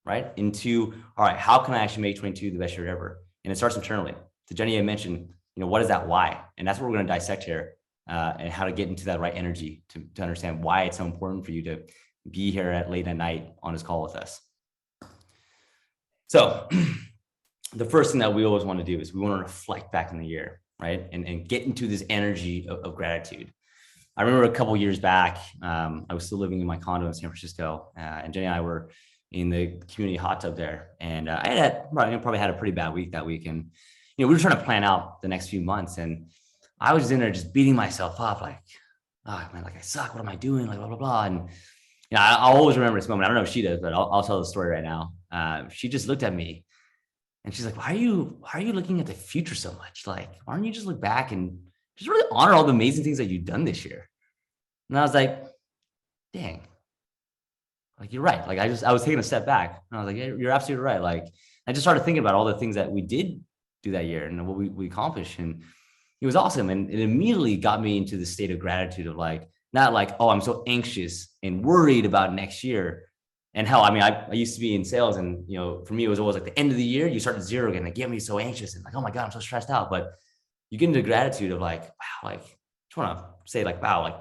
right? Into, all right, how can I actually make 22 the best year ever? And it starts internally. So Jenny had mentioned, what is that why? And that's what we're going to dissect here and how to get into that right energy to understand why it's so important for you to be here at late at night on this call with us. So the first thing that we always want to do is we want to reflect back in the year, right? And get into this energy of gratitude. I remember a couple of years back, I was still living in my condo in San Francisco, and Jenny and I were in the community hot tub there. And I had probably had a pretty bad week that week. And, we were trying to plan out the next few months. And I was in there just beating myself up like, oh man, like I suck. What am I doing? Like blah, blah, blah. And I'll always remember this moment. I don't know if she does, but I'll tell the story right now. She just looked at me and she's like, why are you looking at the future so much? Like, why don't you just look back and just really honor all the amazing things that you've done this year? And I was like, dang, like, you're right. Like, I was taking a step back and I was like, yeah, you're absolutely right. Like, I just started thinking about all the things that we did do that year and what we accomplished. And it was awesome. And it immediately got me into the state of gratitude of like, not like, oh, I'm so anxious and worried about next year. And hell, I mean, I used to be in sales and, for me, it was always like the end of the year, you start at zero again, like get me so anxious and like, oh my God, I'm so stressed out. But you get into gratitude of like, wow, like, just want to say like, wow, like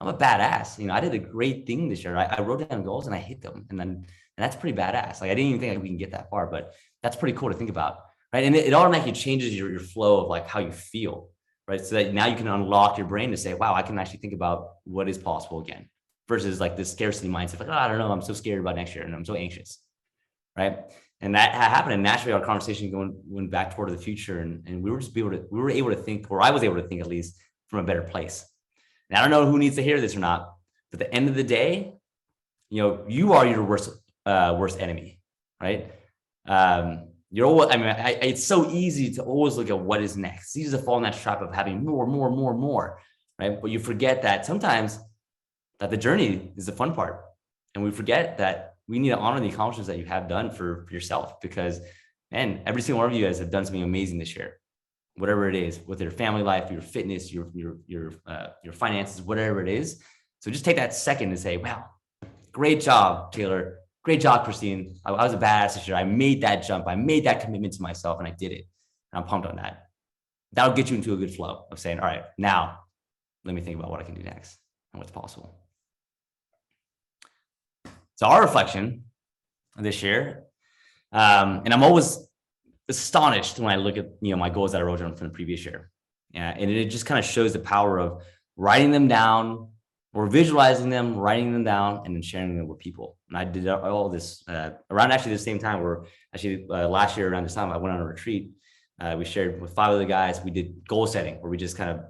I'm a badass. I did a great thing this year. I wrote down goals and I hit them. And that's pretty badass. Like, I didn't even think we can get that far, but that's pretty cool to think about. Right. And it automatically changes your flow of like how you feel. Right. So that now you can unlock your brain to say, wow, I can actually think about what is possible again. Versus like this scarcity mindset, like, oh, I don't know, I'm so scared about next year and I'm so anxious, right? And that happened, and naturally our conversation went back toward the future, and we were able to think, or I was able to think at least from a better place. And I don't know who needs to hear this or not, but at the end of the day, you are your worst enemy, right? It's so easy to always look at what is next. It's easy to fall in that trap of having more, right? But you forget that sometimes that the journey is the fun part. And we forget that we need to honor the accomplishments that you have done for yourself, because man, every single one of you guys have done something amazing this year, whatever it is, with your family life, your fitness, your finances, whatever it is. So just take that second and say, wow, great job, Taylor. Great job, Christine. I was a badass this year. I made that jump. I made that commitment to myself and I did it. And I'm pumped on that. That'll get you into a good flow of saying, all right, now let me think about what I can do next and what's possible. So our reflection this year, and I'm always astonished when I look at my goals that I wrote down from the previous year, and it just kind of shows the power of writing them down or visualizing them, writing them down, and then sharing them with people. And I did all this around actually the same time. Where actually last year around this time I went on a retreat. We shared with 5 other guys. We did goal setting where we just kind of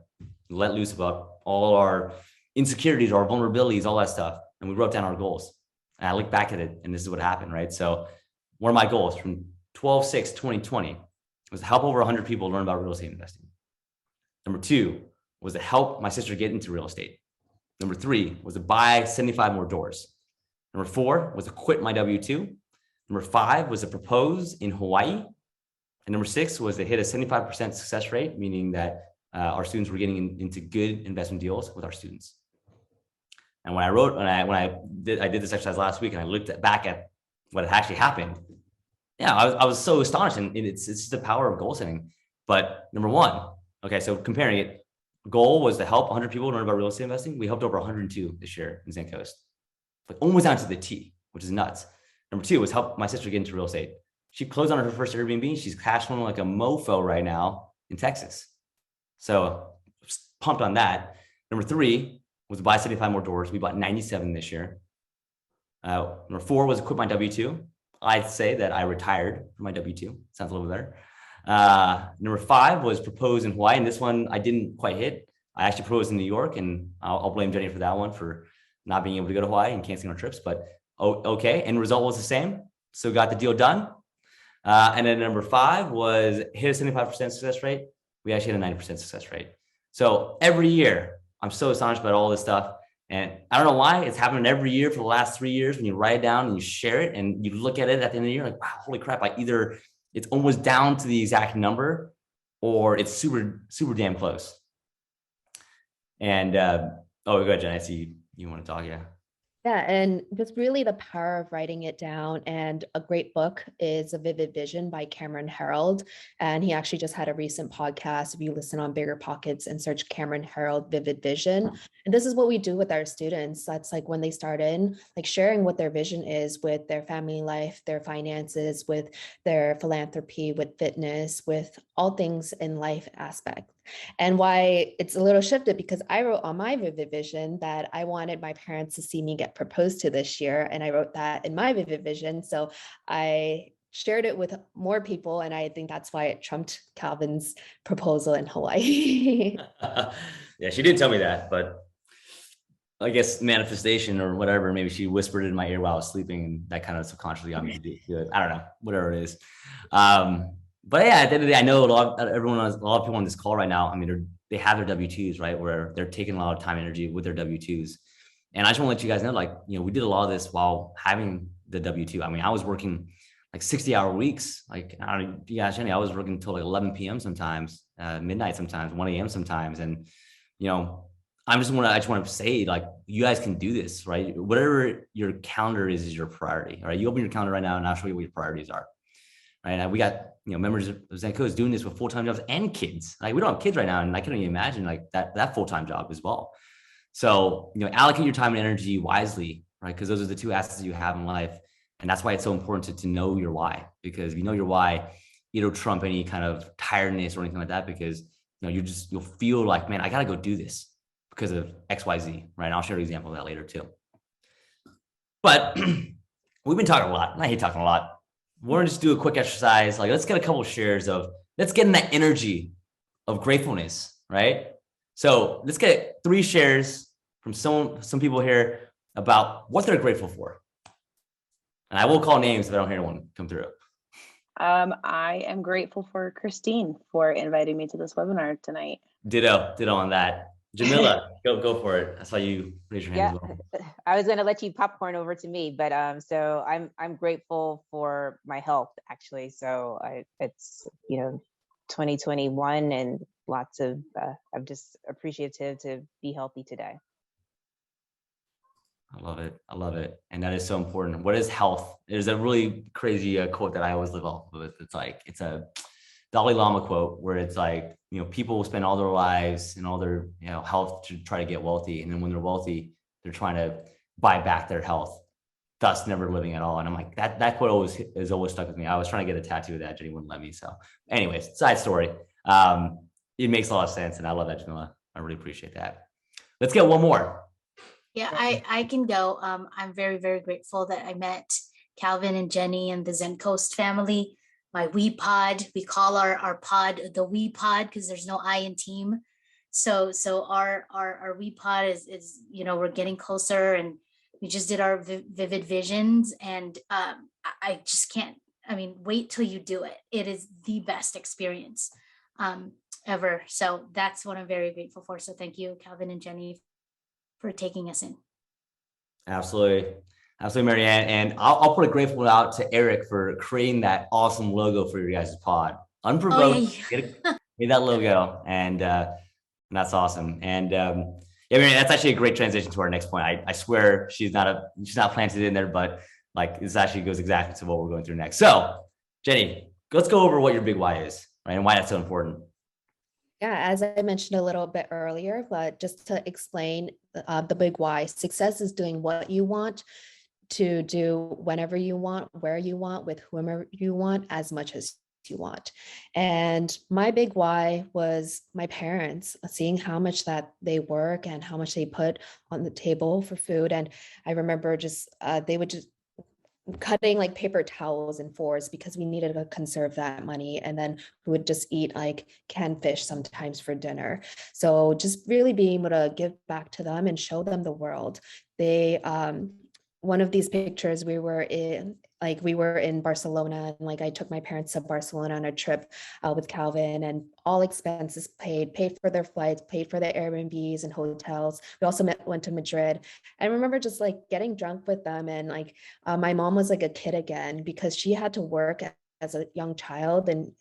let loose about all our insecurities, our vulnerabilities, all that stuff, and we wrote down our goals. And I look back at it and this is what happened, right? So one of my goals from 12/6/2020 was to help over 100 people learn about real estate investing. Number 2 was to help my sister get into real estate. Number 3 was to buy 75 more doors. Number 4 was to quit my W-2. Number 5 was to propose in Hawaii. And number 6 was to hit a 75% success rate, meaning that our students were getting into good investment deals with our students. And when I did this exercise last week and I looked back at what had actually happened, I was so astonished. And it's just the power of goal setting. But number 1, okay, so comparing it, goal was to help 100 people learn about real estate investing. We helped over 102 this year in Zen Coast, like almost down to the T, which is nuts. Number two was help my sister get into real estate. She closed on her first Airbnb. She's cash flowing like a mofo right now in Texas. So pumped on that. Number three was buy 75 more doors. We bought 97 this year. Number four was quit my W-2. I'd say that I retired from my W-2. Sounds a little bit better. Number five was propose in Hawaii. And this one I didn't quite hit. I actually proposed in New York, and I'll blame Jenny for that one, for not being able to go to Hawaii and canceling our trips. But okay, and result was the same. So got the deal done. And then number five was hit a 75% success rate. We actually had a 90% success rate. So every year, I'm so astonished about all this stuff. And I don't know why it's happening every year for the last 3 years. When you write it down and you share it and you look at it at the end of the year, like, wow, holy crap, either it's almost down to the exact number or it's super, super damn close. And, oh, go ahead, Jen. I see you want to talk. Yeah. Yeah, and just really the power of writing it down. And a great book is A Vivid Vision by Cameron Herold. And he actually just had a recent podcast. If you listen on Bigger Pockets and search Cameron Herold Vivid Vision. And this is what we do with our students. That's like when they start in, like sharing what their vision is with their family life, their finances, with their philanthropy, with fitness, with all things in life aspect. And why it's a little shifted, because I wrote on my vivid vision that I wanted my parents to see me get proposed to this year. And I wrote that in my vivid vision. So I shared it with more people. And I think that's why it trumped Calvin's proposal in Hawaii. Yeah, she did tell me that, but I guess manifestation or whatever, maybe she whispered it in my ear while I was sleeping, and that kind of subconsciously got me to do it. I don't know, whatever it is. But yeah, at the end of the day, I know a lot of people on this call right now, I mean, they have their W-2s, right? Where they're taking a lot of time and energy with their W-2s. And I just want to let you guys know, like, we did a lot of this while having the W-2. I mean, I was working like 60-hour weeks. Like, I don't know, yeah, Jenny, I was working until like 11 p.m. sometimes, midnight sometimes, 1 a.m. sometimes. And, I just want to say, like, you guys can do this, right? Whatever your calendar is your priority, all right? You open your calendar right now and I'll show you what your priorities are. Right. And we got, members of Zenco's doing this with full-time jobs and kids. Like, we don't have kids right now. And I can't even imagine like that full-time job as well. So, allocate your time and energy wisely, right? Because those are the two assets you have in life. And that's why it's so important to know your why, because if you know your why, it'll trump any kind of tiredness or anything like that, because, you'll feel like, man, I got to go do this because of X, Y, Z, right? And I'll share an example of that later too. But we've been talking a lot, and I hate talking a lot. We're gonna just do a quick exercise. Like, let's get a couple of shares let's get in that energy of gratefulness, right? So let's get 3 shares from some people here about what they're grateful for. And I will call names if I don't hear one come through. I am grateful for Christine for inviting me to this webinar tonight. Ditto on that. Jamila, go for it. I saw you raise your hand as well. I was going to let you popcorn over to me, but so I'm grateful for my health, actually. So it's 2021 and lots of I'm just appreciative to be healthy today. I love it. And that is so important. What is health? There's a really crazy quote that I always live off with. It's a Dalai Lama quote where it's like, people will spend all their lives and all their, health to try to get wealthy. And then when they're wealthy, they're trying to buy back their health, thus never living at all. And I'm like, that quote is always stuck with me. I was trying to get a tattoo of that. Jenny wouldn't let me. So anyways, side story. It makes a lot of sense. And I love that, Jamila. I really appreciate that. Let's get one more. Yeah, I can go. I'm very, very grateful that I met Calvin and Jenny and the Zen Coast family. My We Pod, we call our pod the We Pod because there's no I in team. So our We Pod is we're getting closer, and we just did our vivid visions, and I just can't. Wait till you do it. It is the best experience ever. So that's what I'm very grateful for. So thank you, Calvin and Jenny, for taking us in. Absolutely, Marianne. And I'll put a grateful out to Eric for creating that awesome logo for your guys' pod. Unprovoked, made that logo, and that's awesome. And Marianne, that's actually a great transition to our next point. I swear she's not planted in there, but like this actually goes exactly to what we're going through next. So, Jenny, let's go over what your big why is, right, and why that's so important. Yeah, as I mentioned a little bit earlier, but just to explain the big why, success is doing what you want, to do whenever you want, where you want, with whomever you want, as much as you want. And my big why was my parents, seeing how much that they work and how much they put on the table for food. And I remember just they would just cutting like paper towels in fours because we needed to conserve that money. And then we would just eat like canned fish sometimes for dinner. So just really being able to give back to them and show them the world. They one of these pictures we were in Barcelona, and like I took my parents to Barcelona on a trip with Calvin, and all expenses paid for their flights, paid for their Airbnbs and hotels. We also went to Madrid. I remember just like getting drunk with them, and like my mom was like a kid again because she had to work as a young child. And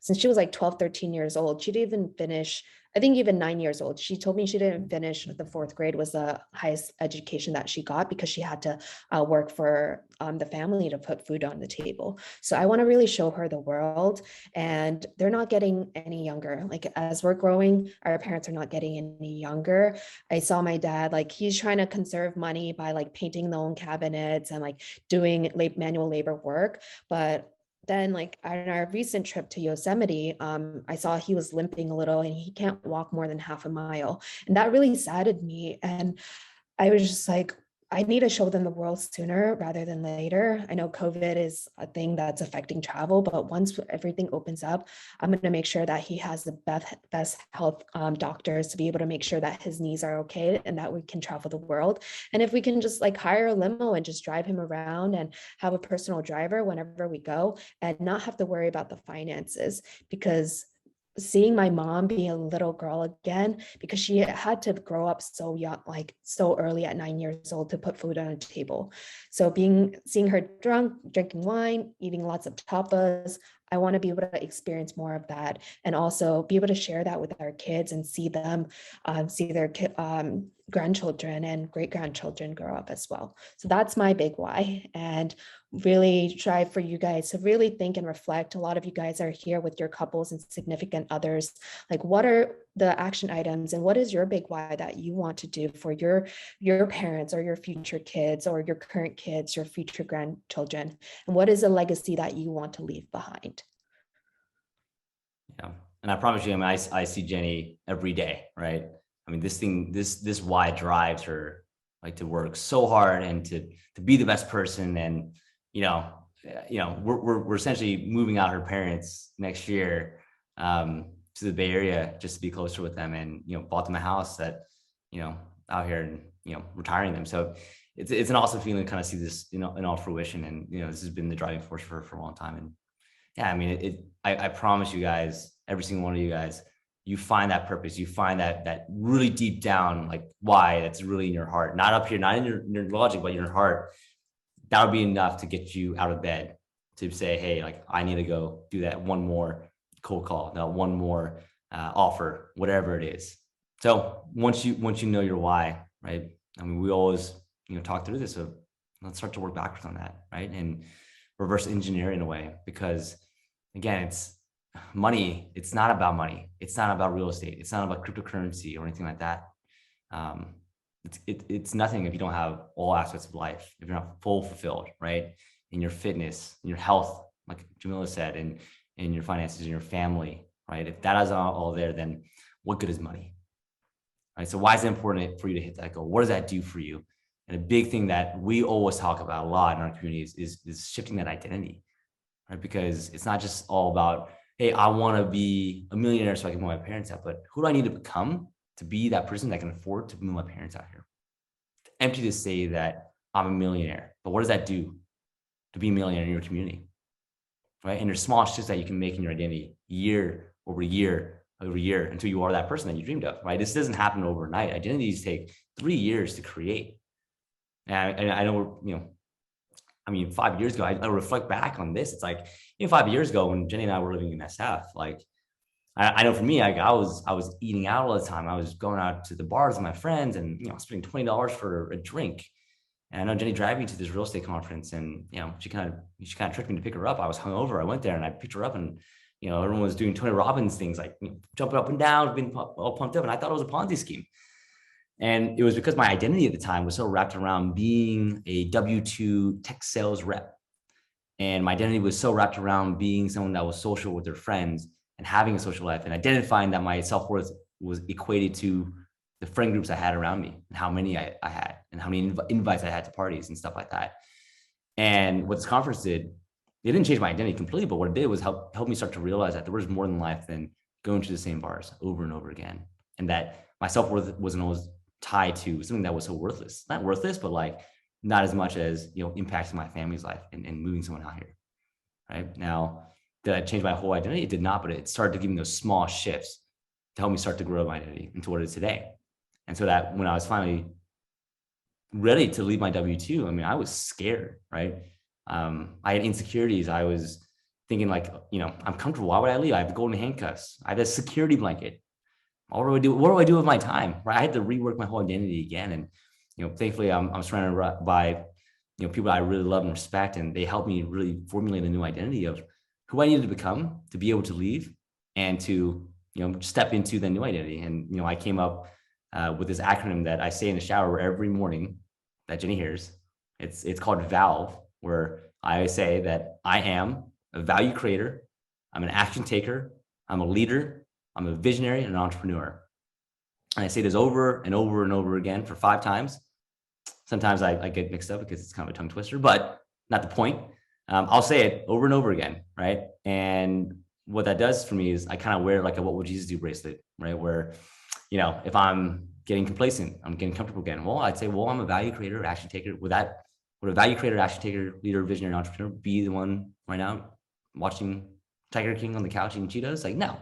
since she was like 12, 13 years old, she didn't even finish, I think even 9 years old. She told me she didn't finish the fourth grade was the highest education that she got because she had to work for the family to put food on the table. So I want to really show her the world, and they're not getting any younger. Like as we're growing, our parents are not getting any younger. I saw my dad, like he's trying to conserve money by like painting the own cabinets and like doing manual labor work. But then like on our recent trip to Yosemite, I saw he was limping a little and he can't walk more than half a mile. And that really saddened me. And I was just like, I need to show them the world sooner rather than later. I know COVID is a thing that's affecting travel, but once everything opens up, I'm going to make sure that he has the best health doctors to be able to make sure that his knees are okay and that we can travel the world. And if we can just like hire a limo and just drive him around and have a personal driver whenever we go and not have to worry about the finances, because seeing my mom be a little girl again, because she had to grow up so young, like so early at 9 years old to put food on a table. So seeing her drunk, drinking wine, eating lots of tapas, I want to be able to experience more of that, and also be able to share that with our kids and see them, see their grandchildren and great grandchildren grow up as well. So that's my big why, and really try for you guys to really think and reflect. A lot of you guys are here with your couples and significant others. Like, what are the action items and what is your big why that you want to do for your parents or your future kids or your current kids, your future grandchildren? And what is a legacy that you want to leave behind? Yeah. And I promise you, I mean, I see Jenny every day, right? I mean, this why drives her like to work so hard and to be the best person. And, we're essentially moving out her parents next year to the Bay Area just to be closer with them, and, bought them a house that, out here, and, retiring them. So it's an awesome feeling to kind of see this, in all fruition. And, this has been the driving force for a long time. And yeah, I mean, I promise you guys, every single one of you guys, you find that purpose, you find that really deep down, like why that's really in your heart, not up here, not in your logic, but in your heart. That would be enough to get you out of bed to say, hey, like I need to go do that one more cold call, now one more offer, whatever it is. So once you know your why, right? I mean, we always, talk through this. So let's start to work backwards on that, right? And reverse engineer in a way, because again, it's money. It's not about money. It's not about real estate. It's not about cryptocurrency or anything like that. It's nothing if you don't have all aspects of life, if you're not fulfilled, right? In your fitness, in your health, like Jamila said, and in your finances, in your family, right? If that is all there, then what good is money? Right? So why is it important for you to hit that goal? What does that do for you? And a big thing that we always talk about a lot in our communities is shifting that identity, right? Because it's not just all about, hey, I want to be a millionaire so I can move my parents out, but who do I need to become to be that person that can afford to move my parents out here? It's empty to say that I'm a millionaire, but what does that do to be a millionaire in your community, right? And there's small shifts that you can make in your identity year over year over year until you are that person that you dreamed of, right? This doesn't happen overnight. Identities take 3 years to create. And I know, 5 years ago, I reflect back on this. It's like, 5 years ago when Jenny and I were living in SF, like, I know for me, I was eating out all the time. I was going out to the bars with my friends and, spending $20 for a drink. And I know Jenny dragged me to this real estate conference, and, she kind of tricked me to pick her up. I was hungover. I went there and I picked her up, and, everyone was doing Tony Robbins things, like, jumping up and down, being all pumped up. And I thought it was a Ponzi scheme. And it was because my identity at the time was so wrapped around being a W-2 tech sales rep. And my identity was so wrapped around being someone that was social with their friends and having a social life and identifying that my self-worth was equated to the friend groups I had around me and how many I had and how many invites I had to parties and stuff like that. And what this conference did, it didn't change my identity completely, but what it did was help me start to realize that there was more than life than going to the same bars over and over again. And that my self-worth wasn't always tied to something that was so worthless, not worthless, but like not as much as, impacting my family's life and moving someone out here. Right now, did I change my whole identity? It did not, but it started to give me those small shifts to help me start to grow my identity into what it is today. And so that when I was finally ready to leave my W-2, I mean, I was scared, right? I had insecurities. I was thinking like, I'm comfortable. Why would I leave? I have the golden handcuffs. I have a security blanket. What do I do? What do I do with my time? Right? I had to rework my whole identity again. And, thankfully I'm surrounded by, people I really love and respect, and they helped me really formulate a new identity of who I needed to become to be able to leave and to, step into the new identity. And, I came up with this acronym that I say in the shower every morning that Jenny hears. It's called VALVE, where I say that I am a value creator, I'm an action taker, I'm a leader, I'm a visionary, and an entrepreneur. And I say this over and over and over again for 5 times. Sometimes I get mixed up because it's kind of a tongue twister, but not the point. I'll say it over and over again, right? And what that does for me is I kind of wear like a "What would Jesus do" bracelet, right? Where, if I'm getting complacent, I'm getting comfortable again. Well, I'd say, well, I'm a value creator, action taker. Would a value creator, action taker, leader, visionary, entrepreneur be the one right now watching Tiger King on the couch eating Cheetos? Like, no,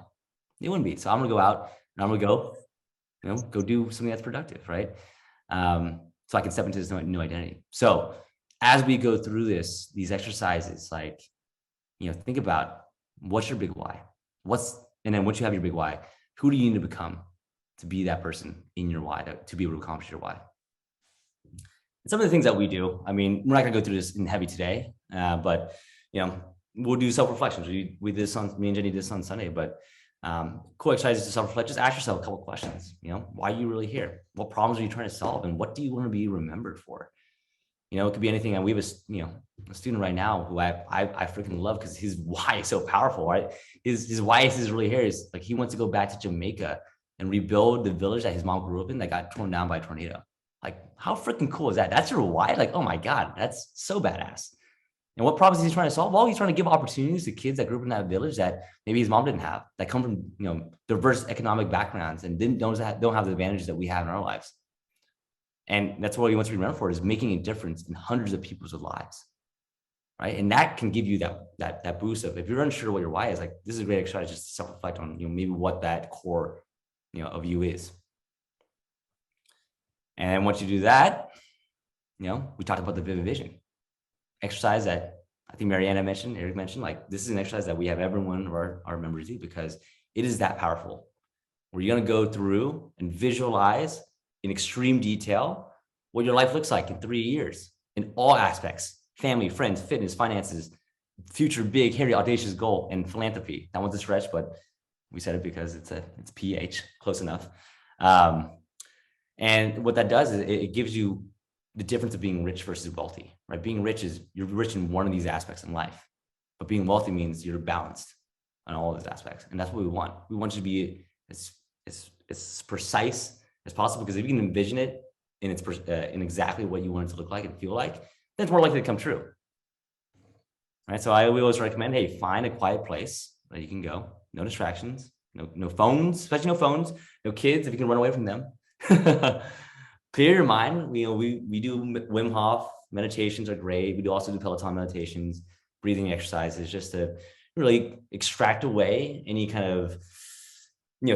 it wouldn't be. So I'm gonna go out and I'm gonna go do something that's productive, right? So I can step into this new identity. So as we go through these exercises, like, think about what's your big why, and then once you have your big why, who do you need to become to be that person in your why, to be able to accomplish your why? And some of the things that we do, I mean, we're not gonna go through this in heavy today, but we'll do self-reflections. Me and Jenny did this on Sunday, but cool exercises to self-reflect. Just ask yourself a couple of questions. Why are you really here? What problems are you trying to solve? And what do you want to be remembered for? It could be anything. And we have a student right now who I freaking love because his why is so powerful, right? His why is really here is like, he wants to go back to Jamaica and rebuild the village that his mom grew up in that got torn down by a tornado. Like, how freaking cool is that? That's your why? Like, oh my God, that's so badass. And what problems is he trying to solve? Well, he's trying to give opportunities to kids that grew up in that village that maybe his mom didn't have, that come from, diverse economic backgrounds and don't have the advantages that we have in our lives. And that's what he wants to be remembered for, is making a difference in hundreds of people's lives, right? And that can give you that boost of, if you're unsure what your why is, like, this is a great exercise just to self-reflect on, maybe what that core, of you is. And once you do that, we talked about the vivid vision exercise that I think Mariana mentioned, Eric mentioned. Like, this is an exercise that we have every one of our members do, because it is that powerful, where you're going to go through and visualize in extreme detail what your life looks like in 3 years in all aspects: family, friends, fitness, finances, future big, hairy, audacious goal, and philanthropy. That one's a stretch, but we said it because it's PH, close enough. And what that does is it gives you the difference of being rich versus wealthy, right? Being rich is you're rich in one of these aspects in life, but being wealthy means you're balanced on all of those aspects. And that's what we want. We want you to be as precise as possible, because if you can envision it in exactly what you want it to look like and feel like, then it's more likely to come true. Right? So we always recommend, hey, find a quiet place that you can go, no distractions, no phones, especially no phones, no kids if you can run away from them. Clear your mind. We do Wim Hof meditations are great. We do also do Peloton meditations, breathing exercises, just to really extract away any kind of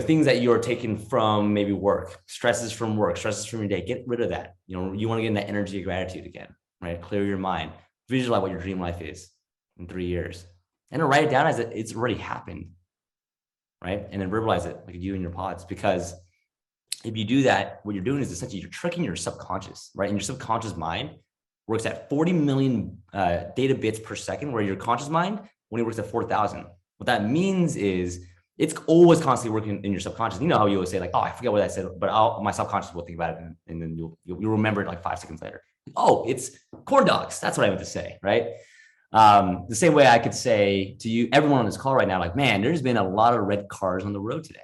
things that you're taking from maybe work, stresses from your day. Get rid of that. You want to get in that energy of gratitude again, right? Clear your mind. Visualize what your dream life is in 3 years, and then write it down as it's already happened, right? And then verbalize it like you do in your pods, because if you do that, what you're doing is essentially you're tricking your subconscious, right? And your subconscious mind works at 40 million data bits per second, where your conscious mind only works at 4,000. What that means is it's always constantly working in your subconscious. You know how you always say like, oh, I forget what I said, but my subconscious will think about it, and then you'll remember it like 5 seconds later. Oh, it's corn dogs. That's what I meant to say, right? The same way I could say to you, everyone on this call right now, like, man, there's been a lot of red cars on the road today.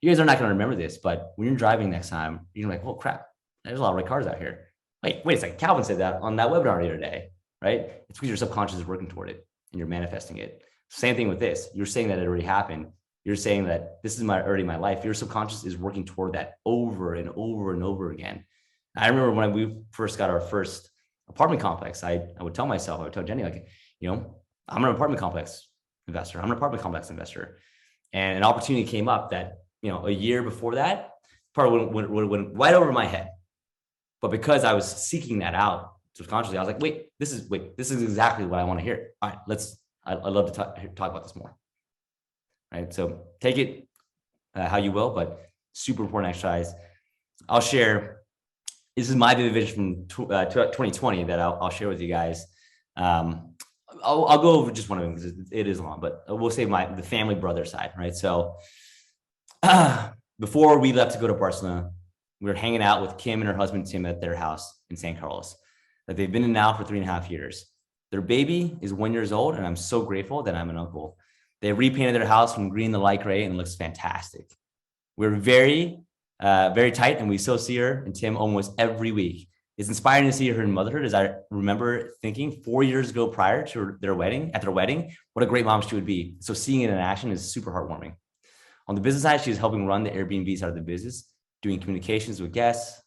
You guys are not going to remember this, but when you're driving next time, you're like, oh crap, there's a lot of red cars out here. Wait a second. Calvin said that on that webinar the other day, right? It's because your subconscious is working toward it and you're manifesting it. Same thing with this. You're saying that it already happened. You're saying that this is already my life. Your subconscious is working toward that over and over and over again. I remember when we first got our first apartment complex, I would tell myself, I would tell Jenny, like, I'm an apartment complex investor. I'm an apartment complex investor. And an opportunity came up that, a year before that, probably went right over my head. But because I was seeking that out subconsciously, I was like, wait, this is exactly what I want to hear. All right, I'd love to talk about this more. Right. So take it how you will, but super important exercise. I'll share. This is my vision from 2020 that I'll share with you guys. I'll go over just one of them because it is long, but we'll say the family brother side, right? So before we left to go to Barcelona, we were hanging out with Kim and her husband, Tim, at their house in San Carlos that they've been in now for 3.5 years. Their baby is 1 year old, and I'm so grateful that I'm an uncle. They repainted their house from green to light gray, and it looks fantastic. We're very tight, and we still see her and Tim almost every week. It's inspiring to see her in motherhood, as I remember thinking 4 years ago prior to their wedding, what a great mom she would be. So seeing it in action is super heartwarming. On the business side, she's helping run the Airbnb side of the business, doing communications with guests,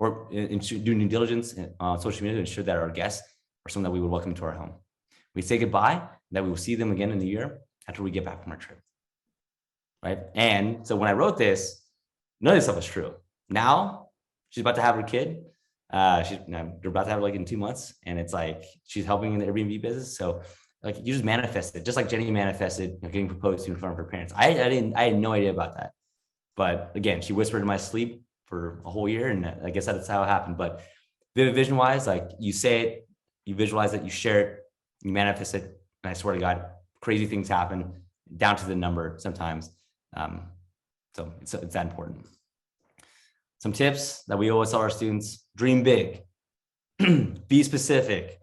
or doing due diligence on social media to ensure that our guests are someone that we would welcome to our home. We say goodbye, that we will see them again in the year after we get back from our trip, right? And so when I wrote this, none of this stuff was true. Now she's about to have her kid. They're about to have her like in 2 months, and it's like she's helping in the Airbnb business. So like you just manifest it, just like Jenny manifested getting proposed to in front of her parents. I had no idea about that, but again, she whispered in my sleep for a whole year, and I guess that's how it happened. But vivid vision wise, like you say it, you visualize it, you share it, you manifest it, and I swear to God, crazy things happen down to the number sometimes. So it's that important. Some tips that we always tell our students: dream big, be specific.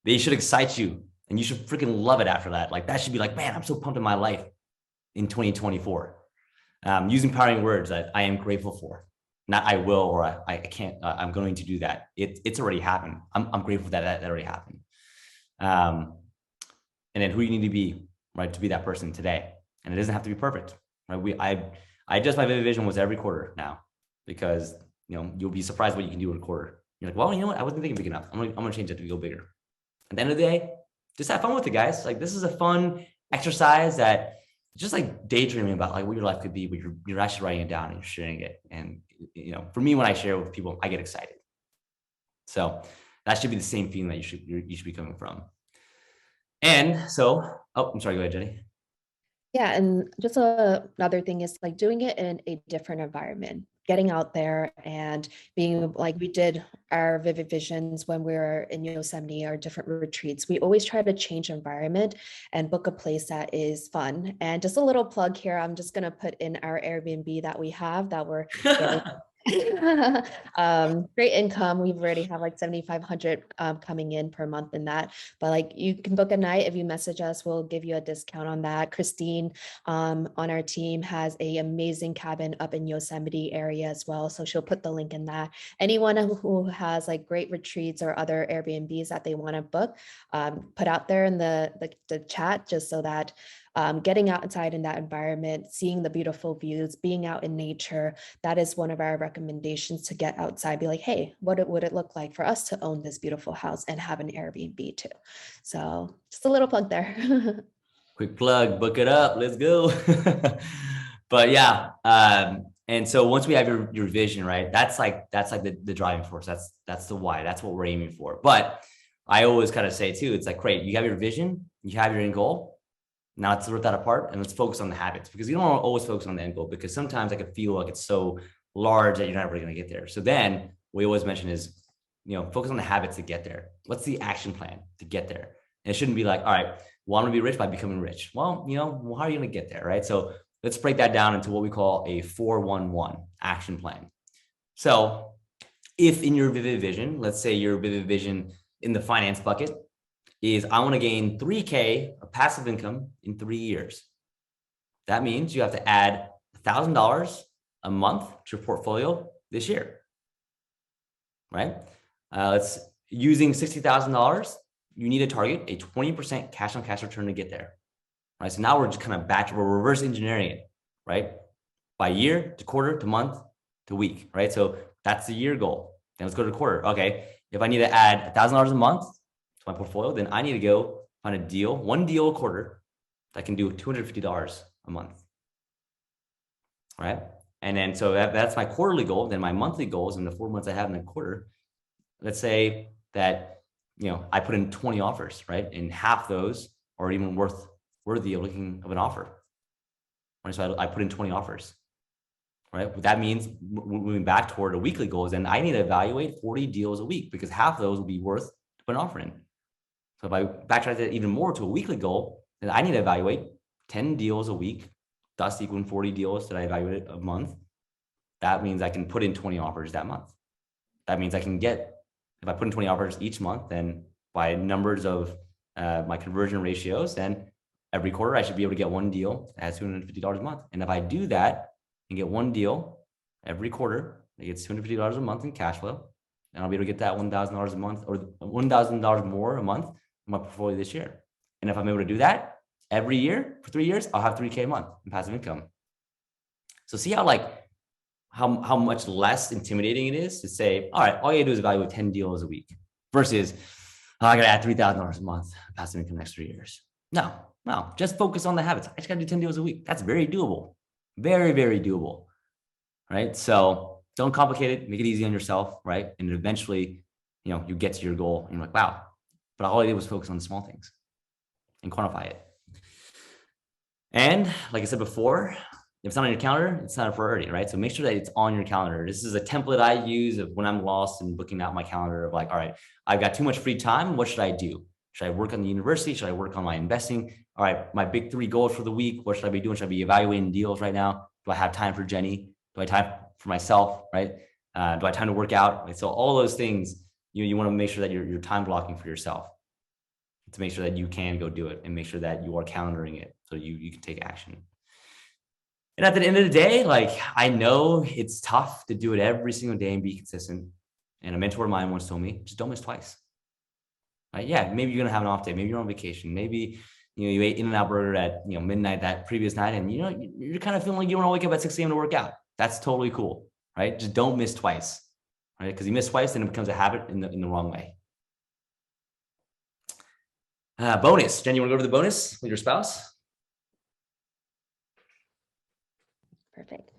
They should excite you, and you should freaking love it after that. Like that should be like, man, I'm so pumped in my life in 2024. Using empowering words that I am grateful for, not I will or I can't. I'm going to do that. It's already happened. I'm grateful that already happened. And then who you need to be, right, to be that person today. And it doesn't have to be perfect, right? I adjust my vivid vision was every quarter now, because you'll be surprised what you can do in a quarter. You're like, well, you know what? I wasn't thinking big enough. I'm gonna change it to go bigger. At the end of the day, just have fun with it, guys. Like this is a fun exercise that just like daydreaming about like what your life could be, but you're actually writing it down and you're sharing it. And for me, when I share with people, I get excited. So that should be the same feeling that you should be coming from. And so, I'm sorry, go ahead, Jenny. Yeah, and just another thing is like doing it in a different environment, getting out there and being like we did our vivid visions when we were in Yosemite, our different retreats. We always try to change environment and book a place that is fun. And just a little plug here, I'm just going to put in our Airbnb that we have that we're getting. Great income. We've already have like 7,500 coming in per month in that, but like you can book a night. If you message us, we'll give you a discount on that. Christine on our team has a amazing cabin up in Yosemite area as well, so she'll put the link in that. Anyone who has like great retreats or other Airbnbs that they want to book, put out there in the chat, just so that getting outside in that environment, seeing the beautiful views, being out in nature, that is one of our recommendations, to get outside, be like, hey, what would it look like for us to own this beautiful house and have an Airbnb too? So just a little plug there. Quick plug, book it up, let's go. But yeah, and so once we have your vision, right, that's like the driving force. That's the why. That's what we're aiming for. But I always kind of say too, it's like, great, you have your vision, you have your end goal. Now let's rip that apart and let's focus on the habits, because you don't always focus on the end goal, because sometimes I could feel like it's so large that you're never going to get there. So then what we always mention is, focus on the habits to get there. What's the action plan to get there? And it shouldn't be like, all right, want to be rich by becoming rich. Well, how are you going to get there, right? So let's break that down into what we call a 4-1-1 action plan. So if in your vivid vision, let's say your vivid vision in the finance bucket is I want to gain 3K of passive income in 3 years. That means you have to add $1,000 a month to your portfolio this year, right? Let's using $60,000. You need to target a 20% cash on cash return to get there, right? So now we're just kind of we're reverse engineering it, right? By year to quarter to month to week, right? So that's the year goal. Then let's go to the quarter. Okay, if I need to add $1,000 a month to my portfolio, then I need to go find a deal, one deal a quarter that can do $250 a month, right? And then so that's my quarterly goal. Then my monthly goals in the 4 months I have in the quarter. Let's say that I put in 20 offers, right? And half those are even worthy of looking of an offer. Right? So I put in 20 offers. Right? What that means, moving back toward a weekly goal, is then I need to evaluate 40 deals a week because half of those will be worth to put an offer in. So if I backtrack that even more to a weekly goal, then I need to evaluate 10 deals a week, thus equaling 40 deals that I evaluate a month. That means I can put in 20 offers that month. That means I can get, if I put in 20 offers each month, then by numbers of my conversion ratios, then every quarter I should be able to get one deal at $250 a month. And if I do that, and get one deal every quarter that gets $250 a month in cash flow, and I'll be able to get that $1,000 a month or $1,000 more a month in my portfolio this year. And if I'm able to do that every year for 3 years, I'll have 3K a month in passive income. So see how much less intimidating it is to say, all right, all you gotta do is evaluate 10 deals a week versus I gotta add $3,000 a month passive income next 3 years. No, just focus on the habits. I just gotta do 10 deals a week. That's very doable. Very, very doable, right? So don't complicate it, make it easy on yourself, right? And eventually, you get to your goal and you're like, wow, but all I did was focus on the small things and quantify it. And like I said before, if it's not on your calendar, it's not a priority, right? So make sure that it's on your calendar. This is a template I use of when I'm lost and booking out my calendar of like, all right, I've got too much free time. What should I do? Should I work on the university? Should I work on my investing? All right, my big 3 goals for the week. What should I be doing? Should I be evaluating deals right now? Do I have time for Jenny? Do I have time for myself, right? Do I have time to work out? Right? So all those things, you want to make sure that you're time blocking for yourself to make sure that you can go do it and make sure that you are calendaring it so you can take action. And at the end of the day, like I know it's tough to do it every single day and be consistent. And a mentor of mine once told me, just don't miss twice. Right? Yeah, maybe you're gonna have an off day. Maybe you're on vacation. Maybe you ate In-N-Out Burger at midnight that previous night, and you're kind of feeling like you want to wake up at 6 a.m. to work out. That's totally cool, right? Just don't miss twice, right? Because you miss twice, then it becomes a habit in the wrong way. Bonus, Jen, you want to go over the bonus with your spouse? Perfect.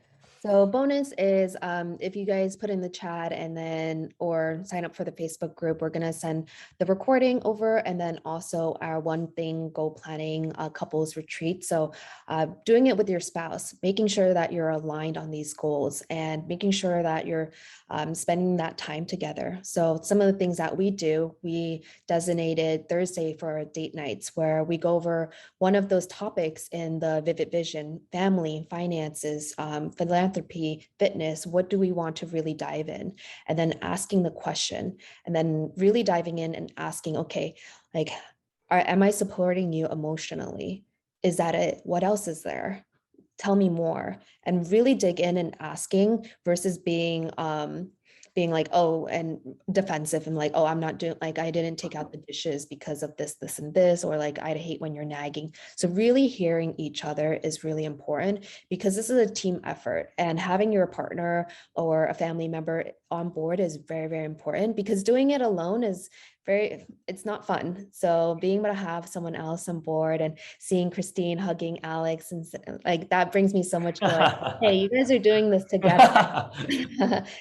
So bonus is if you guys put in the chat and then or sign up for the Facebook group, we're going to send the recording over and then also our one thing goal planning couples retreat. So doing it with your spouse, making sure that you're aligned on these goals and making sure that you're spending that time together. So some of the things that we do, we designated Thursday for our date nights where we go over one of those topics in the Vivid Vision: family, finances, philanthropy, fitness. What do we want to really dive in? And then asking the question and then really diving in and asking, okay, like, am I supporting you emotionally? Is that it? What else is there? Tell me more, and really dig in and asking versus being like, oh, and defensive and like, oh, I'm not doing, like, I didn't take out the dishes because of this, this, and this, or like, I hate when you're nagging. So really hearing each other is really important because this is a team effort, and having your partner or a family member on board is very, very important because doing it alone is it's not fun. So being able to have someone else on board and seeing Christine hugging Alex and like that brings me so much joy. Hey, you guys are doing this together.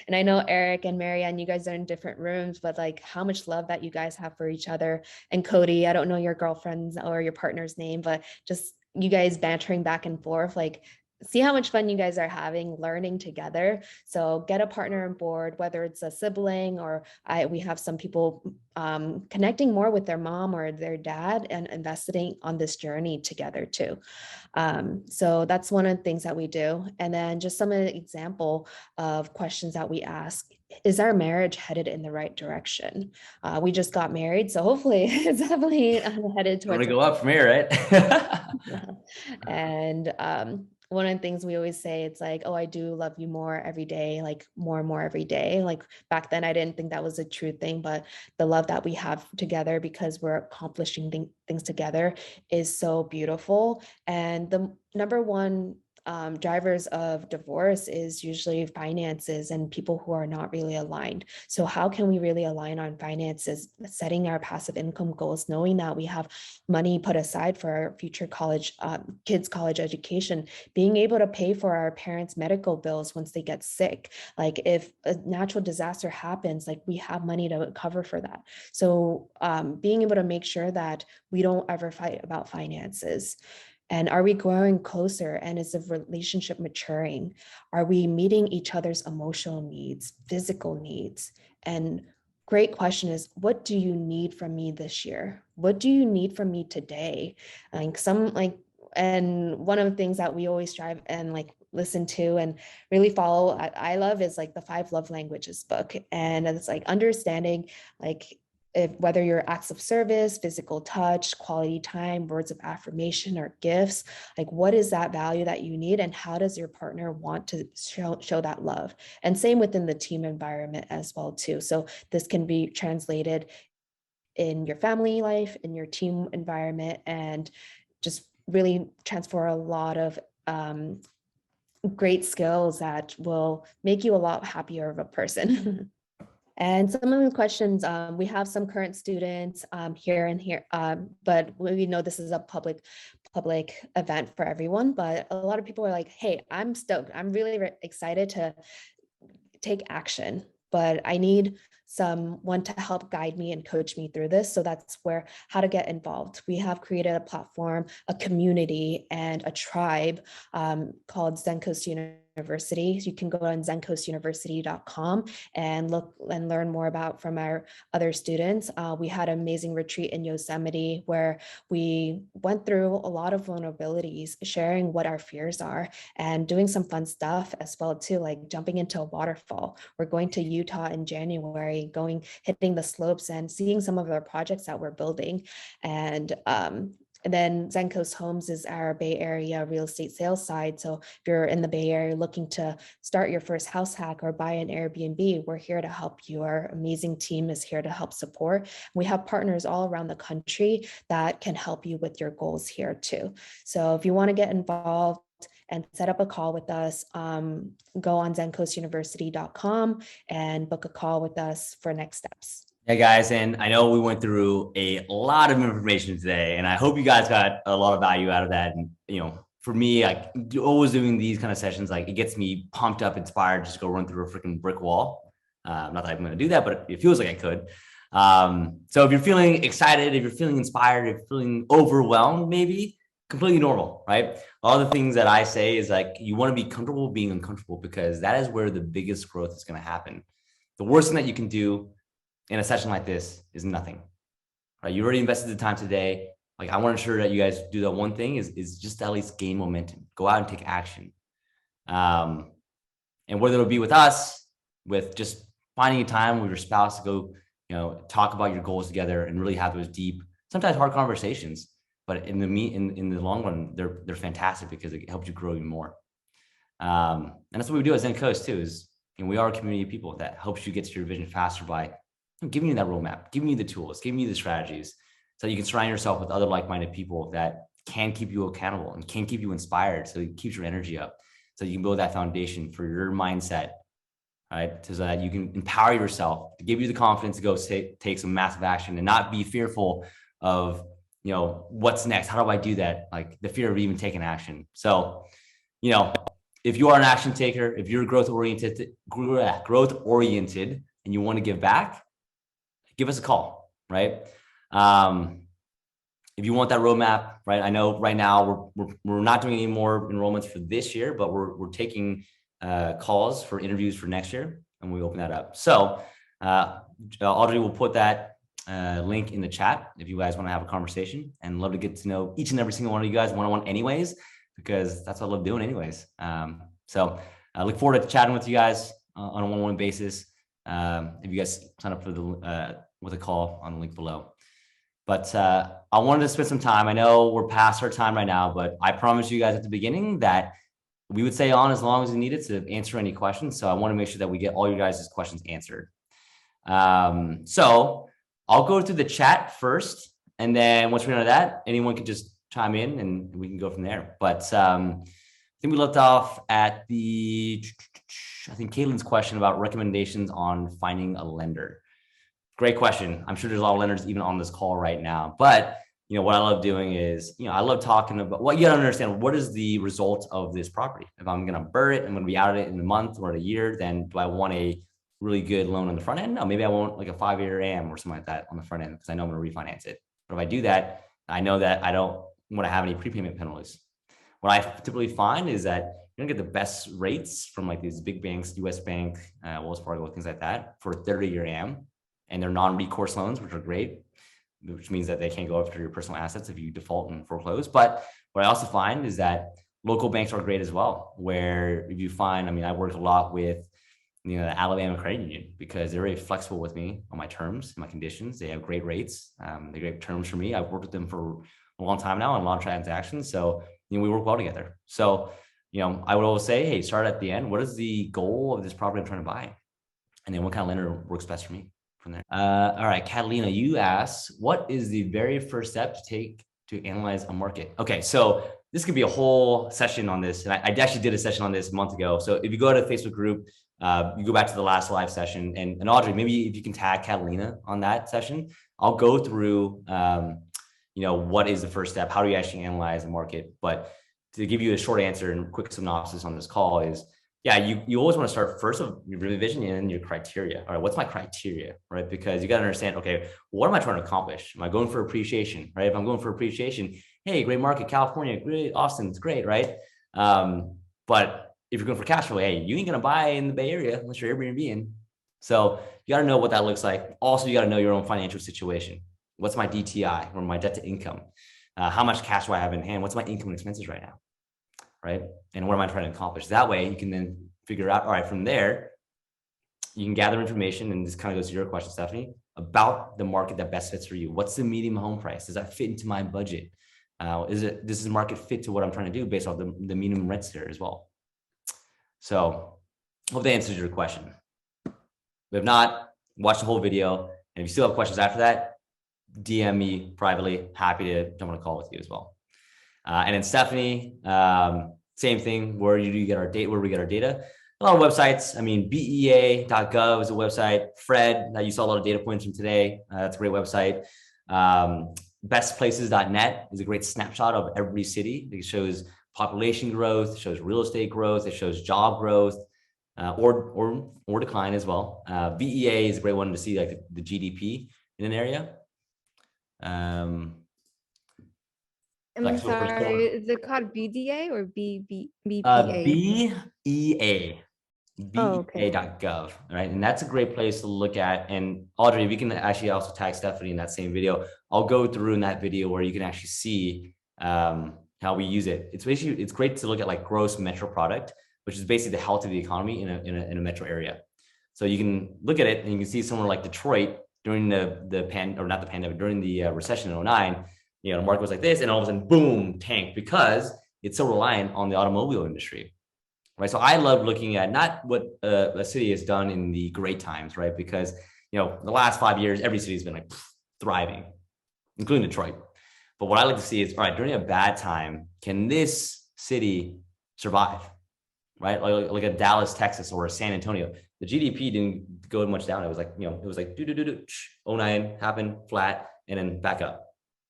And I know Eric and Marianne, you guys are in different rooms, but like how much love that you guys have for each other. And Cody, I don't know your girlfriend's or your partner's name, but just you guys bantering back and forth, like see how much fun you guys are having learning together. So get a partner on board, whether it's a sibling or we have some people connecting more with their mom or their dad and investing on this journey together too. So that's one of the things that we do. And then just some of the example of questions that we ask. Is our marriage headed in the right direction? We just got married, so hopefully it's definitely headed I'm gonna towards. go up from here, right? And one of the things we always say, it's like, oh, I do love you more every day, like more and more every day. Like back then, I didn't think that was a true thing, but the love that we have together because we're accomplishing things together is so beautiful. And the number one drivers of divorce is usually finances and people who are not really aligned. So how can we really align on finances, setting our passive income goals, knowing that we have money put aside for our future college, kids' college education, being able to pay for our parents' medical bills once they get sick. Like if a natural disaster happens, like we have money to cover for that. So being able to make sure that we don't ever fight about finances. And are we growing closer? And is the relationship maturing? Are we meeting each other's emotional needs, physical needs? And great question is, what do you need from me this year? What do you need from me today? And one of the things that we always strive and like listen to and really follow, I love is like the 5 love languages book. And it's like understanding like whether you're acts of service, physical touch, quality time, words of affirmation, or gifts, like what is that value that you need and how does your partner want to show that love? And same within the team environment as well too. So this can be translated in your family life, in your team environment, and just really transfer a lot of great skills that will make you a lot happier of a person. And some of the questions, we have some current students here and here, but we know this is a public event for everyone, but a lot of people are like, hey, I'm stoked. I'm really excited to take action, but I need someone to help guide me and coach me through this. So that's where how to get involved. We have created a platform, a community, and a tribe called Zen Coast University. You can go on zencoastuniversity.com and look and learn more about from our other students. We had an amazing retreat in Yosemite where we went through a lot of vulnerabilities, sharing what our fears are and doing some fun stuff as well too, like jumping into a waterfall. We're going to Utah in January, hitting the slopes and seeing some of our projects that we're building. And then Zen Coast Homes is our Bay Area real estate sales side. So if you're in the Bay Area looking to start your first house hack or buy an Airbnb, we're here to help you. Our amazing team is here to help support. We have partners all around the country that can help you with your goals here too. So if you want to get involved and set up a call with us, go on zencoastuniversity.com and book a call with us for next steps. Hey guys, and I know we went through a lot of information today, and I hope you guys got a lot of value out of that. And for me, like always doing these kind of sessions, like it gets me pumped up, inspired, just to go run through a freaking brick wall. Not that I'm going to do that, but it feels like I could. So if you're feeling excited, if you're feeling inspired, if you're feeling overwhelmed, maybe completely normal, right? All the things that I say is like you want to be comfortable being uncomfortable because that is where the biggest growth is going to happen. The worst thing that you can do in a session like this is nothing, right? You already invested the time today. Like I want to ensure that you guys do that one thing is just at least gain momentum, go out and take action. And whether it'll be with us, with just finding a time with your spouse to go, talk about your goals together and really have those deep, sometimes hard conversations, but in the long run, they're fantastic because it helps you grow even more. And that's what we do at Zen Coast too, is we are a community of people that helps you get to your vision faster by giving you that roadmap, giving you the tools, giving you the strategies so you can surround yourself with other like-minded people that can keep you accountable and can keep you inspired so it keeps your energy up so you can build that foundation for your mindset, right? So that you can empower yourself to give you the confidence to go take some massive action and not be fearful of, what's next? How do I do that? Like the fear of even taking action. So, if you are an action taker, if you're growth oriented and you want to give back, give us a call, right? if you want that roadmap, right? I know right now we're not doing any more enrollments for this year, but we're taking calls for interviews for next year, and we open that up. So Audrey will put that link in the chat if you guys want to have a conversation, and love to get to know each and every single one of you guys one-on-one anyways, because that's what I love doing anyways. So I look forward to chatting with you guys on a one-on-one basis. If you guys sign up for the with a call on the link below. But I wanted to spend some time. I know we're past our time right now, but I promised you guys at the beginning that we would stay on as long as we needed to answer any questions. So I want to make sure that we get all you guys' questions answered. So I'll go through the chat first, and then once we're done with that, anyone can just chime in and we can go from there. But I think we left off at I think Caitlin's question about recommendations on finding a lender. Great question. I'm sure there's a lot of lenders even on this call right now, but what I love doing is, I love talking about what you gotta understand. What is the result of this property? If I'm going to burr it, I'm going to be out of it in a month or a year, then do I want a really good loan on the front end? No, maybe I want like a 5-year AM or something like that on the front end because I know I'm going to refinance it. But if I do that, I know that I don't want to have any prepayment penalties. What I typically find is that you're gonna get the best rates from like these big banks, US Bank, Wells Fargo, things like that for 30-year AM, and they're non-recourse loans, which are great, which means that they can't go after your personal assets if you default and foreclose. But what I also find is that local banks are great as well, where if you find, I work a lot with the Alabama Credit Union because they're very flexible with me on my terms and my conditions. They have great rates, they're great terms for me. I've worked with them for a long time now on a lot of transactions, so we work well together. So I would always say, hey, start at the end. What is the goal of this property I'm trying to buy, and then what kind of lender works best for me from there. All right, Catalina, you asked, what is the very first step to take to analyze a market? Okay, so this could be a whole session on this, and I actually did a session on this a month ago. So if you go to the Facebook group, you go back to the last live session, and Audrey, maybe if you can tag Catalina on that session, I'll go through, what is the first step? How do you actually analyze a market? But to give you a short answer and quick synopsis on this call is, yeah, you always want to start first with your vision and your criteria. All right, what's my criteria, right? Because you got to understand, okay, what am I trying to accomplish? Am I going for appreciation, right? If I'm going for appreciation, hey, great market, California, great, Austin's great, right? But if you're going for cash flow, hey, you ain't going to buy in the Bay Area unless you're Airbnb. So you got to know what that looks like. Also, you got to know your own financial situation. What's my DTI or my debt to income? How much cash do I have in hand? What's my income and expenses right now? Right? And what am I trying to accomplish? That way you can then figure out, all right, from there, you can gather information, and this kind of goes to your question, Stephanie, about the market that best fits for you. What's the median home price? Does that fit into my budget? Does the market fit to what I'm trying to do based off the minimum rents there as well? So hope that answers your question. But if not, watch the whole video. And if you still have questions after that, DM me privately. Happy to jump on a call with you as well. And then Stephanie, same thing. Where do we get our data? A lot of websites. BEA.gov is a website. Fred, you saw a lot of data points from today. That's a great website. Bestplaces.net is a great snapshot of every city. It shows population growth, it shows real estate growth, it shows job growth, or decline as well. BEA is a great one to see like the GDP in an area. I'm Like, sorry, is it called BDA or BEA? BEA. Oh, okay. BEA.gov, right? And that's a great place to look at. And Audrey, if you can actually also tag Stephanie in that same video, I'll go through in that video where you can actually see how we use it. It's great to look at like gross metro product, which is basically the health of the economy in a metro area. So you can look at it and you can see somewhere like Detroit during during the recession in 2009, the market was like this, and all of a sudden, boom, tanked because it's so reliant on the automobile industry, right? So I love looking at not what a city has done in the great times, right? Because, the last 5 years, every city has been like thriving, including Detroit. But what I like to see is, all right, during a bad time, can this city survive, right? Like a Dallas, Texas, or a San Antonio. The GDP didn't go much down. It was like, it was like 09 happened flat and then back up,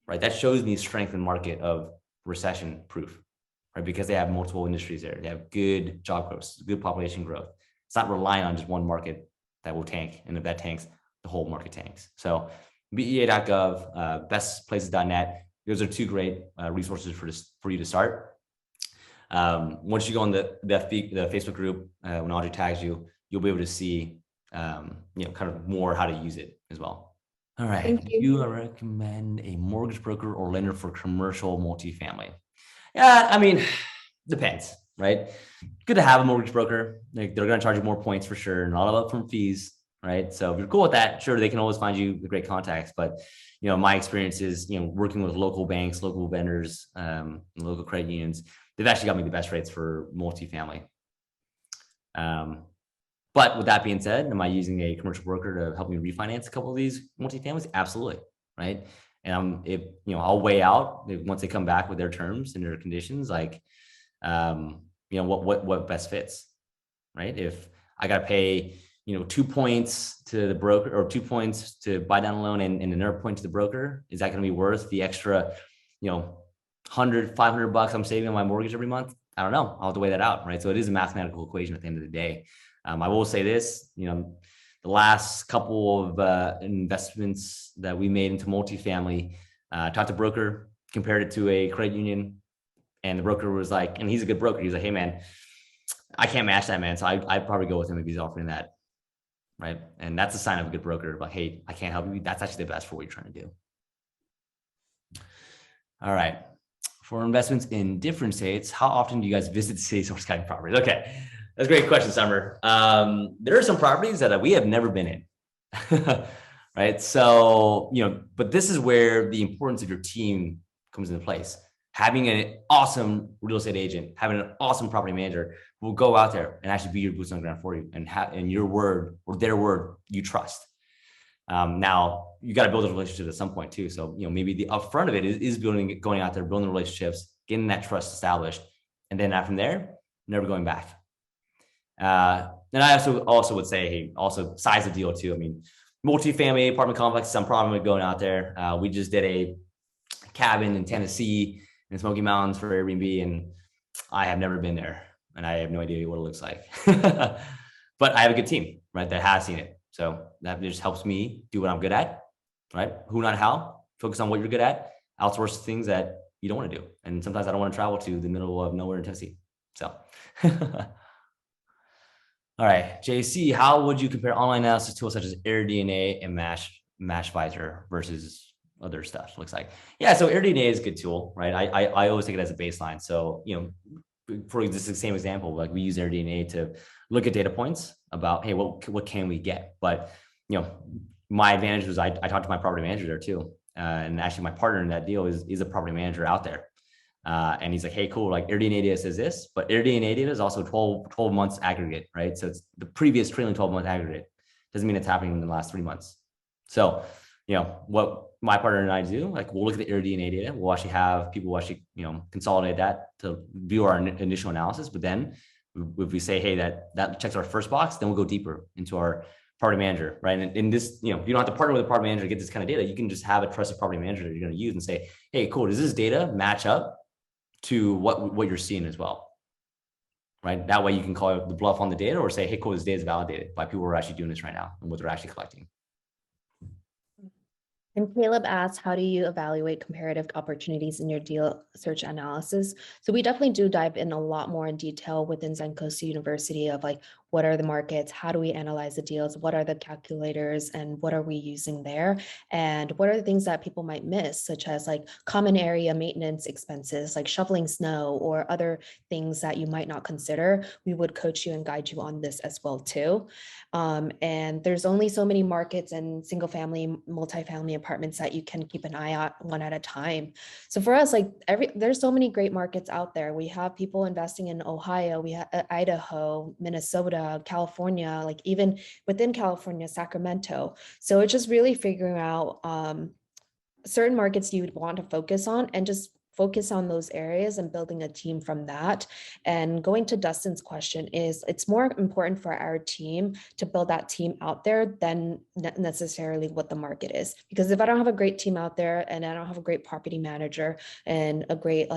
right? That shows me strength in market of recession proof, right? Because they have multiple industries there. They have good job growth, good population growth. It's not relying on just one market that will tank. And if that tanks, the whole market tanks. So BEA.gov, bestplaces.net. Those are two great resources for you to start. Once you go on the Facebook group, when Audrey tags you, you'll be able to see, kind of more how to use it as well. All right. Thank you. Do you recommend a mortgage broker or lender for commercial multifamily? Yeah, I mean, depends, right? Good to have a mortgage broker. Like, they're going to charge you more points for sure, and a lot of upfront fees, right? So if you're cool with that, sure, they can always find you the great contacts. But my experience is, working with local banks, local vendors, local credit unions, they've actually got me the best rates for multifamily. But with that being said, am I using a commercial broker to help me refinance a couple of these multifamilies? Absolutely, right? And I'll weigh out once they come back with their terms and their conditions, like, what best fits, right? If I got to pay, 2 points to the broker or 2 points to buy down a loan and another point to the broker, is that going to be worth the extra, $100, $500 I'm saving on my mortgage every month? I don't know. I'll have to weigh that out, right? So it is a mathematical equation at the end of the day. I will say this, the last couple of investments that we made into multifamily, talked to broker, compared it to a credit union, and the broker was like, and he's a good broker, he's like, hey man, I can't match that, man. So I'd probably go with him if he's offering that, right? And that's a sign of a good broker. Like, hey, I can't help you. That's actually the best for what you're trying to do. All right. For investments in different states, how often do you guys visit cities or scouting properties? Okay, that's a great question, Summer. There are some properties that we have never been in, right? So, but this is where the importance of your team comes into place. Having an awesome real estate agent, having an awesome property manager who will go out there and actually be your boots on the ground for you, and your word or their word you trust. Now you got to build a relationship at some point too. So, maybe the upfront of it is going out there, building relationships, getting that trust established. And then from there, never going back. And I also would say, hey, also size of deal too. I mean, multifamily apartment complex, some problem with going out there. We just did a cabin in Tennessee in Smoky Mountains for Airbnb, and I have never been there, and I have no idea what it looks like. But I have a good team, right, that has seen it. So that just helps me do what I'm good at, right? Who, not how. Focus on what you're good at. Outsource things that you don't want to do. And sometimes I don't want to travel to the middle of nowhere in Tennessee. So, all right, JC, how would you compare online analysis tools such as AirDNA and Mashvisor versus other stuff? Looks like, yeah. So AirDNA is a good tool, right? I always take it as a baseline. So, for this same example, like we use AirDNA to look at data points about, hey, what can we get? But, my advantage was I talked to my property manager there too. And actually my partner in that deal is a property manager out there. And he's like, hey, cool, like AirDNA data says this, but AirDNA data is also 12 months aggregate, right? So it's the previous trailing 12-month aggregate. Doesn't mean it's happening in the last 3 months. So, what my partner and I do, like we'll look at the AirDNA data. We'll actually have people actually, consolidate that to view our initial analysis. But then if we say, hey, that checks our first box, then we'll go deeper into our property manager, right? And in this, you don't have to partner with a property manager to get this kind of data. You can just have a trusted property manager that you're going to use and say, hey, cool, does this data match up to what you're seeing as well, right? That way you can call the bluff on the data or say, hey, cool, this data is validated by people who are actually doing this right now and what they're actually collecting. And Caleb asks, how do you evaluate comparative opportunities in your deal search analysis? So we definitely do dive in a lot more in detail within Zencoast University of like, what are the markets? How do we analyze the deals? What are the calculators and what are we using there? And what are the things that people might miss, such as like common area maintenance expenses, like shoveling snow or other things that you might not consider? We would coach you and guide you on this as well too. And there's only so many markets and single family, multifamily apartments that you can keep an eye out one at a time. So for us, like there's so many great markets out there. We have people investing in Ohio, we have Idaho, Minnesota, California, like even within California, Sacramento. So it's just really figuring out certain markets you would want to focus on and just focus on those areas and building a team from that. And going to Dustin's question is, it's more important for our team to build that team out there than necessarily what the market is. Because if I don't have a great team out there and I don't have a great property manager and a great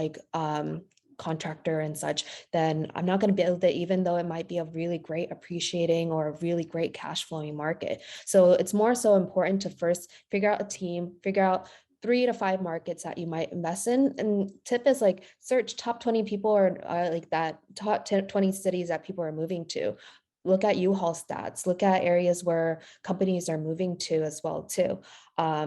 contractor and such, then I'm not going to build it, even though it might be a really great appreciating or a really great cash flowing market. So it's more so important to first figure out a team, figure out 3 to 5 markets that you might invest in. And tip is like search top 20 people or like that top 10, 20 cities that people are moving to. Look at U-Haul stats, look at areas where companies are moving to as well too.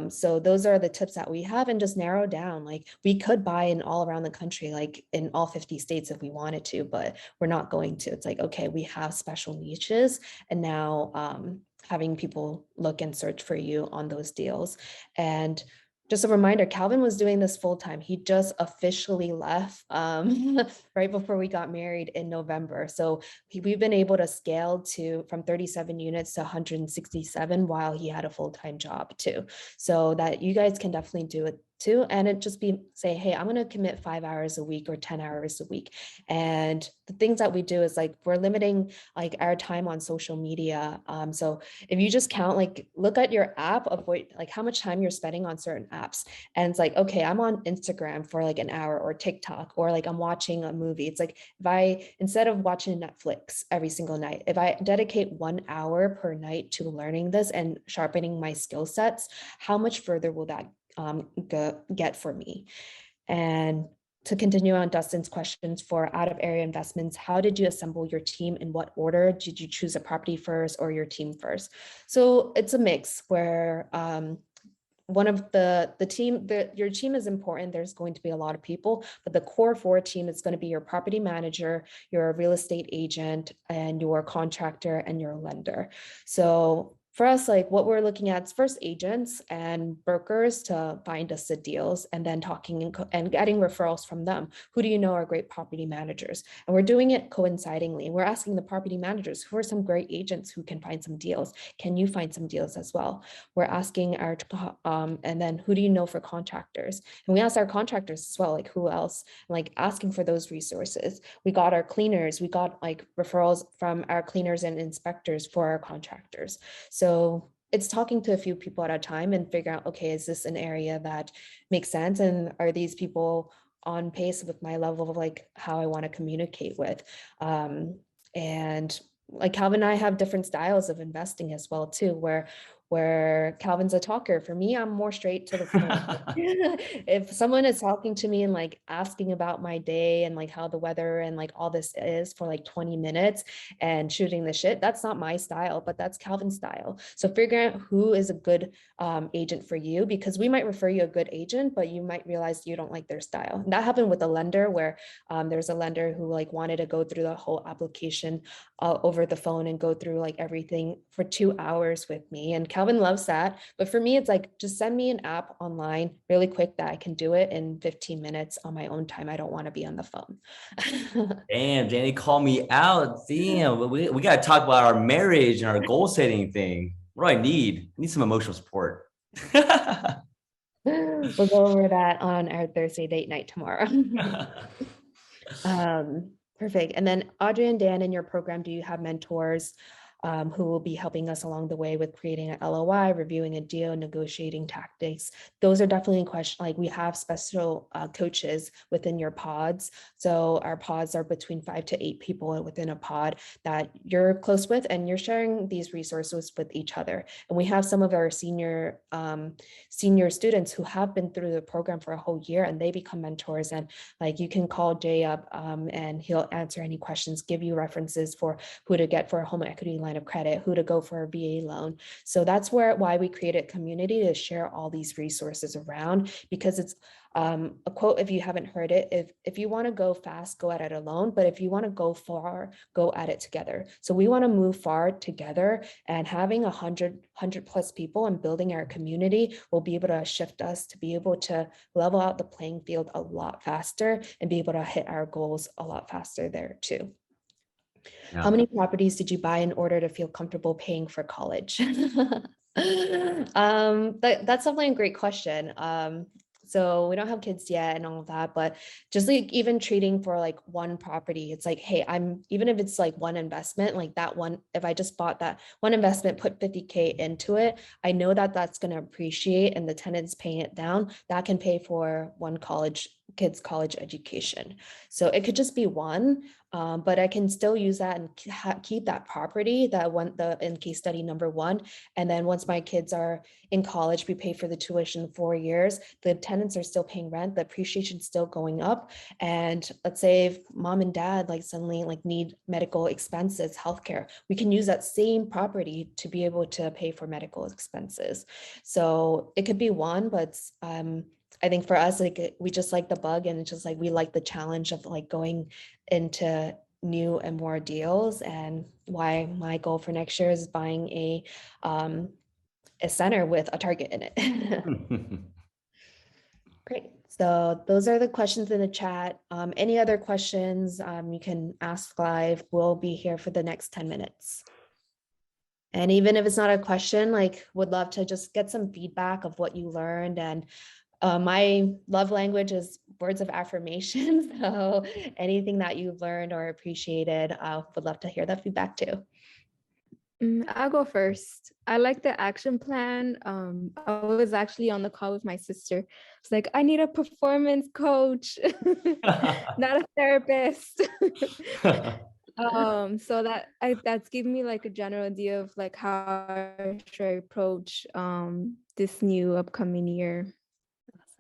So those are the tips that we have, and just narrow down. Like we could buy in all around the country, like in all 50 states if we wanted to, but we're not going to. It's like, okay, we have special niches, and now having people look and search for you on those deals. And just a reminder, Calvin was doing this full time. He just officially left right before we got married in November. So we've been able to scale to from 37 units to 167 while he had a full-time job too. So that you guys can definitely do it too. And it just be say, hey, I'm going to commit 5 hours a week or 10 hours a week. And the things that we do is like, we're limiting like our time on social media. So if you just count, like look at your app of what, like how much time you're spending on certain apps. And it's like, okay, I'm on Instagram for like an hour, or TikTok, or like I'm watching a movie. It's like, if I, instead of watching Netflix every single night, if I dedicate 1 hour per night to learning this and sharpening my skill sets, how much further will that get for me? And to continue on Dustin's questions for out of area investments, how did you assemble your team? In what order? Did you choose a property first or your team first? So it's a mix where one of the team, your team is important. There's going to be a lot of people, but the core 4 team is going to be your property manager, your real estate agent, and your contractor and your lender. So for us, like what we're looking at is first agents and brokers to find us the deals, and then talking and getting referrals from them. Who do you know are great property managers? And we're doing it coincidingly. We're asking the property managers, who are some great agents who can find some deals? Can you find some deals as well? We're asking our, and then who do you know for contractors? And we asked our contractors as well, like who else? Like asking for those resources. We got our cleaners, we got like referrals from our cleaners and inspectors for our contractors. So it's talking to a few people at a time and figure out, okay, is this an area that makes sense? And are these people on pace with my level of like how I want to communicate with? And like Calvin and I have different styles of investing as well too, where Calvin's a talker. For me, I'm more straight to the point. If someone is talking to me and like asking about my day and like how the weather and like all this is for like 20 minutes and shooting the shit, that's not my style, but that's Calvin's style. So figure out who is a good agent for you, because we might refer you a good agent, but you might realize you don't like their style. And that happened with a lender where there's a lender who like wanted to go through the whole application over the phone and go through like everything for 2 hours with me. And Calvin loves that. But for me, it's like, just send me an app online really quick that I can do it in 15 minutes on my own time. I don't want to be on the phone. Damn, Danny, call me out. Damn, we got to talk about our marriage and our goal setting thing. What do I need? I need some emotional support. We'll go over that on our Thursday date night tomorrow. Perfect. And then Audrey and Dan, in your program, do you have mentors who will be helping us along the way with creating an LOI, reviewing a deal, negotiating tactics? Those are definitely questions. Like we have special coaches within your pods. So our pods are between 5 to 8 people within a pod that you're close with, and you're sharing these resources with each other. And we have some of our senior students who have been through the program for a whole year, and they become mentors. And like you can call Jay up and he'll answer any questions, give you references for who to get for a home equity line of credit, who to go for a VA loan. So that's why we created community, to share all these resources around, because it's a quote, if you haven't heard it, if you want to go fast, go at it alone, but if you want to go far, go at it together. So we want to move far together, and having 100 plus people and building our community will be able to shift us to be able to level out the playing field a lot faster and be able to hit our goals a lot faster there too. Yeah. How many properties did you buy in order to feel comfortable paying for college? That's definitely a great question. So we don't have kids yet and all of that, but just like even treating for like one property, it's like, hey, even if it's like one investment, like that one, if I just bought that one investment, put 50K into it, I know that that's going to appreciate, and the tenant's paying it down, that can pay for one college kids' college education. So it could just be one, but I can still use that and keep that property, that one, in case study number one. And then once my kids are in college, we pay for the tuition 4 years, the tenants are still paying rent, the appreciation's still going up. And let's say if mom and dad like suddenly like need medical expenses, healthcare, we can use that same property to be able to pay for medical expenses. So it could be one, but I think for us, like we just like the bug, and it's just like we like the challenge of like going into new and more deals. And why my goal for next year is buying a center with a Target in it. Great. So those are the questions in the chat. Any other questions you can ask live. We'll be here for the next 10 minutes. And even if it's not a question, like would love to just get some feedback of what you learned. And my love language is words of affirmation. So anything that you've learned or appreciated, would love to hear that feedback too. I'll go first. I like the action plan. I was actually on the call with my sister. It's like, I need a performance coach, not a therapist. So that's given me like a general idea of like how should I approach this new upcoming year.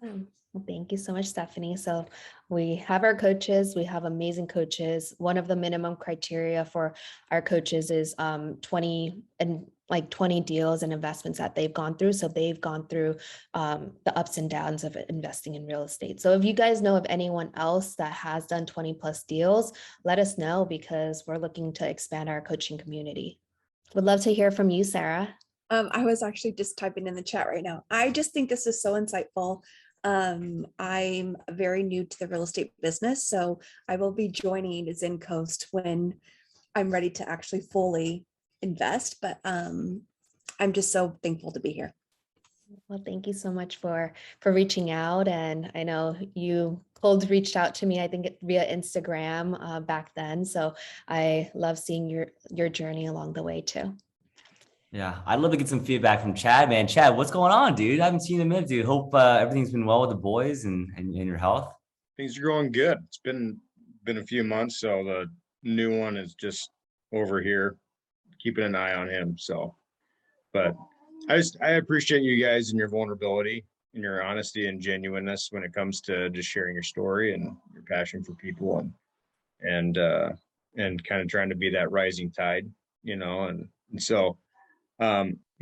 Awesome. Well, thank you so much, Stephanie. So we have our coaches, we have amazing coaches. One of the minimum criteria for our coaches is 20 deals and investments that they've gone through. So they've gone through the ups and downs of investing in real estate. So if you guys know of anyone else that has done 20 plus deals, let us know, because we're looking to expand our coaching community. Would love to hear from you, Sarah. I was actually just typing in the chat right now. I just think this is so insightful. I'm very new to the real estate business, so I will be joining ZenCoast when I'm ready to actually fully invest, but I'm just so thankful to be here. Well, thank you so much for reaching out. And I know you cold reached out to me, I think via Instagram back then. So I love seeing your journey along the way too. Yeah, I'd love to get some feedback from Chad, man. Chad, what's going on, dude? I haven't seen you in a minute, dude. Hope everything's been well with the boys and your health. Things are going good. It's been a few months, so the new one is just over here, keeping an eye on him. So, but I appreciate you guys and your vulnerability and your honesty and genuineness when it comes to just sharing your story and your passion for people and kind of trying to be that rising tide, you know, and so.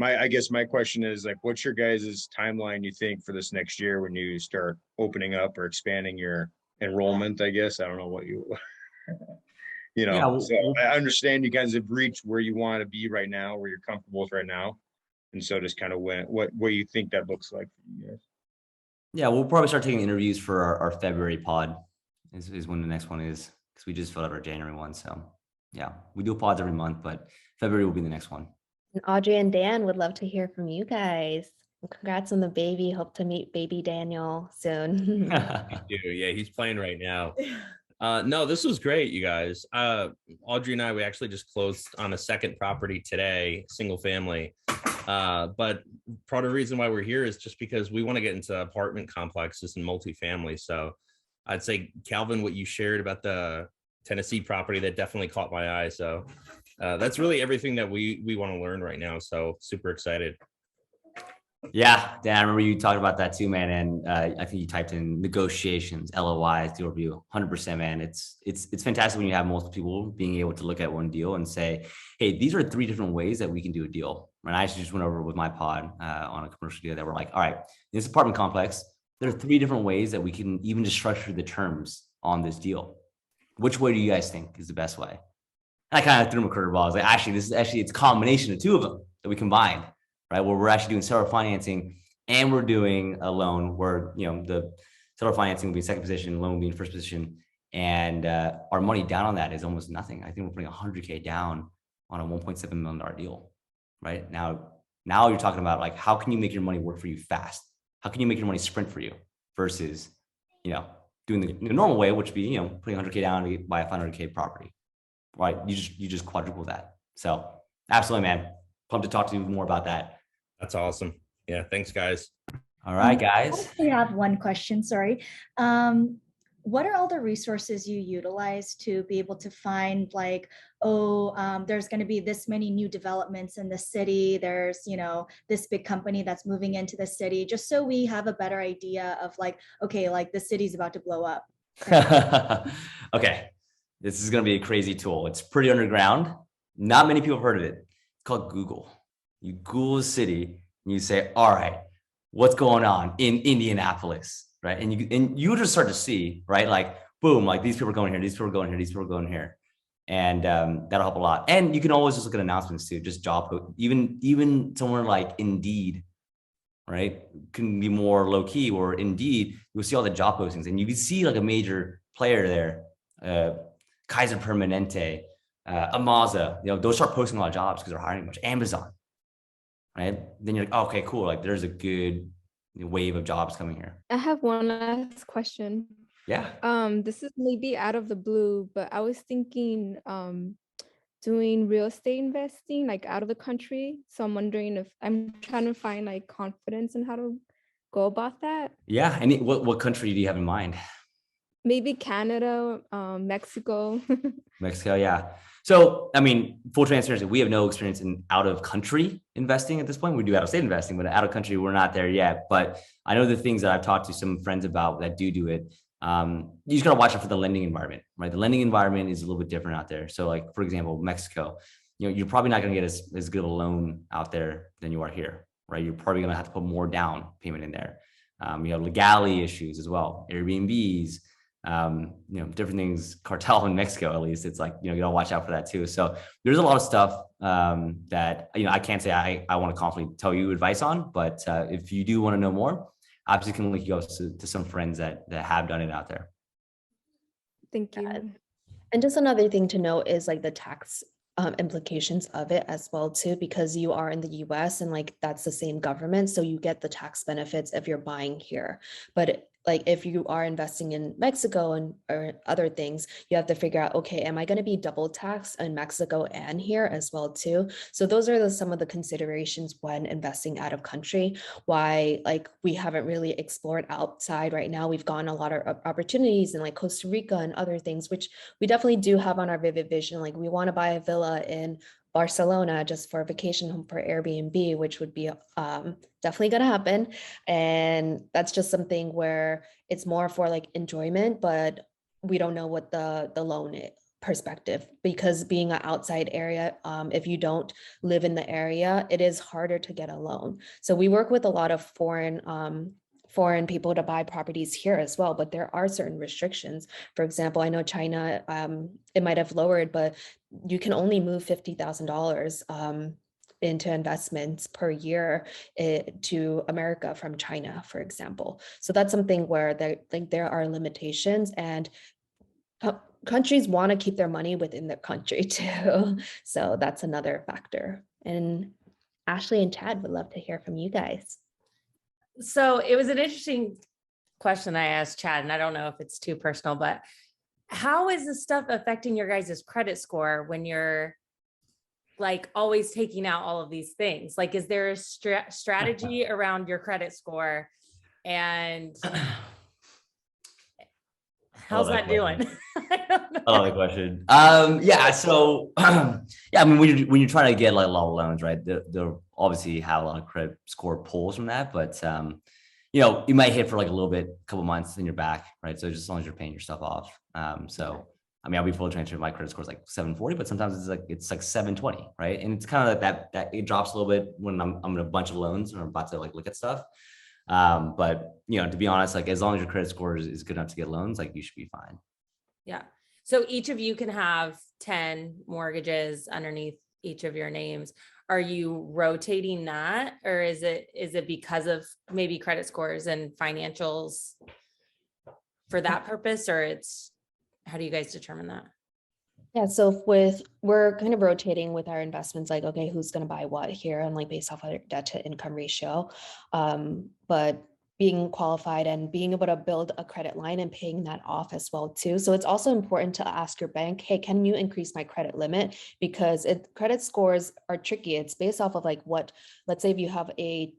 I guess my question is like, what's your guys' timeline you think for this next year when you start opening up or expanding your enrollment? I guess I don't know what you so I understand you guys have reached where you want to be right now, where you're comfortable with right now, and so just kind of what you think that looks like for you guys. Yeah, we'll probably start taking interviews for our February pod is when the next one is, because we just filled out our January one. So yeah, we do pods every month, but February will be the next one. And Audrey and Dan would love to hear from you guys. Congrats on the baby. Hope to meet baby Daniel soon. Yeah, he's playing right now. No, this was great, you guys. Audrey and I, we actually just closed on a second property today, single family. But part of the reason why we're here is just because we want to get into apartment complexes and multifamily. So I'd say, Calvin, what you shared about the Tennessee property, that definitely caught my eye. So that's really everything that we want to learn right now. So super excited. Yeah, Dan, I remember you talking about that too, man. And I think you typed in negotiations, LOIs, deal review, 100%, man. It's fantastic when you have multiple people being able to look at one deal and say, hey, these are 3 different ways that we can do a deal. And I actually just went over with my pod on a commercial deal that we're like, all right, this apartment complex, there are 3 different ways that we can even just structure the terms on this deal. Which way do you guys think is the best way? And I kind of threw him a curveball. I was like, it's a combination of 2 of them that we combined, right? Where we're actually doing seller financing and we're doing a loan where, the seller financing will be in second position, loan will be in first position. And our money down on that is almost nothing. I think we're putting $100K down on a $1.7 million deal, right? Now you're talking about like, how can you make your money work for you fast? How can you make your money sprint for you versus, doing the normal way, which would be, putting $100K down to buy a $500K property, right? You just quadruple that. So absolutely, man. Pumped to talk to you more about that. That's awesome. Yeah. Thanks, guys. All All right, I guys. actually have one question, sorry. What are all the resources you utilize to be able to find like, there's going to be this many new developments in the city. There's, this big company that's moving into the city, just so we have a better idea of like, okay, like the city's about to blow up. Okay, this is going to be a crazy tool. It's pretty underground. Not many people have heard of it. It's called Google. You Google a city and you say, all right, what's going on in Indianapolis, right? And you just start to see, right? Like, boom, like these people are going here, these people are going here, these people are going here. And that'll help a lot. And you can always just look at announcements too, just job, even somewhere like Indeed, right? Can be more low key, or Indeed, you'll see all the job postings and you can see like a major player there, Kaiser Permanente, Amaza, they'll start posting a lot of jobs because they're hiring much. Amazon, right? Then you're like, oh, okay, cool. Like there's a good wave of jobs coming here. I have one last question. Yeah. This is maybe out of the blue, but I was thinking doing real estate investing like out of the country. So I'm wondering if I'm trying to find like confidence in how to go about that. Yeah. And what country do you have in mind? Maybe Canada, Mexico. Mexico, yeah. So, I mean, full transparency, we have no experience in out of country investing at this point. We do out of state investing, but out of country, we're not there yet. But I know the things that I've talked to some friends about that do it. You just gotta watch out for the lending environment, right? The lending environment is a little bit different out there. So like, for example, Mexico, you're probably not gonna get as good of a loan out there than you are here, right? You're probably gonna have to put more down payment in there. You have legality issues as well, Airbnbs, different things, cartel in Mexico, at least. It's like, you gotta watch out for that too. So there's a lot of stuff that, I can't say I want to confidently tell you advice on, but if you do want to know more, obviously can link you up to some friends that have done it out there. Thank you. And just another thing to note is like the tax implications of it as well too, because you are in the US and like that's the same government. So you get the tax benefits if you're buying here. But like if you are investing in Mexico or other things, you have to figure out, okay, am I going to be double taxed in Mexico and here as well too? So those are some of the considerations when investing out of country, why like we haven't really explored outside right now. We've gotten a lot of opportunities in like Costa Rica and other things, which we definitely do have on our vivid vision. Like we want to buy a villa in Barcelona just for a vacation home for Airbnb, which would be definitely going to happen. And that's just something where it's more for like enjoyment, but we don't know what the loan perspective, because being an outside area, if you don't live in the area, it is harder to get a loan. So we work with a lot of foreign people to buy properties here as well, but there are certain restrictions. For example, I know China, it might have lowered, but you can only move $50,000 into investments per year to America from China, for example. So that's something where there are limitations, and countries want to keep their money within their country too. So that's another factor. And Ashley and Chad would love to hear from you guys. So it was an interesting question I asked Chad, and I don't know if it's too personal, but how is this stuff affecting your guys' credit score when you're like always taking out all of these things? Like, is there a strategy around your credit score, and how's that doing? I love the question. Yeah. So, yeah, I mean, when you're trying to get like a lot of loans, right, they'll obviously have a lot of credit score pulls from that, but you might hit for like a little bit, a couple months, then you're back, right? So just as long as you're paying your stuff off. So, I mean, I'll be fully transparent. My credit score is like 740, but sometimes it's like 720, right? And it's kind of like that it drops a little bit when I'm in a bunch of loans and I'm about to like look at stuff. But to be honest, like as long as your credit score is good enough to get loans, like you should be fine. Yeah. So each of you can have 10 mortgages underneath each of your names. Are you rotating that, or is it because of maybe credit scores and financials for that purpose, or how do you guys determine that? Yeah, so we're kind of rotating with our investments, like, okay, who's going to buy what here, and like based off of debt to income ratio. But being qualified and being able to build a credit line and paying that off as well too. So it's also important to ask your bank, hey, can you increase my credit limit? Because credit scores are tricky. It's based off of like let's say if you have a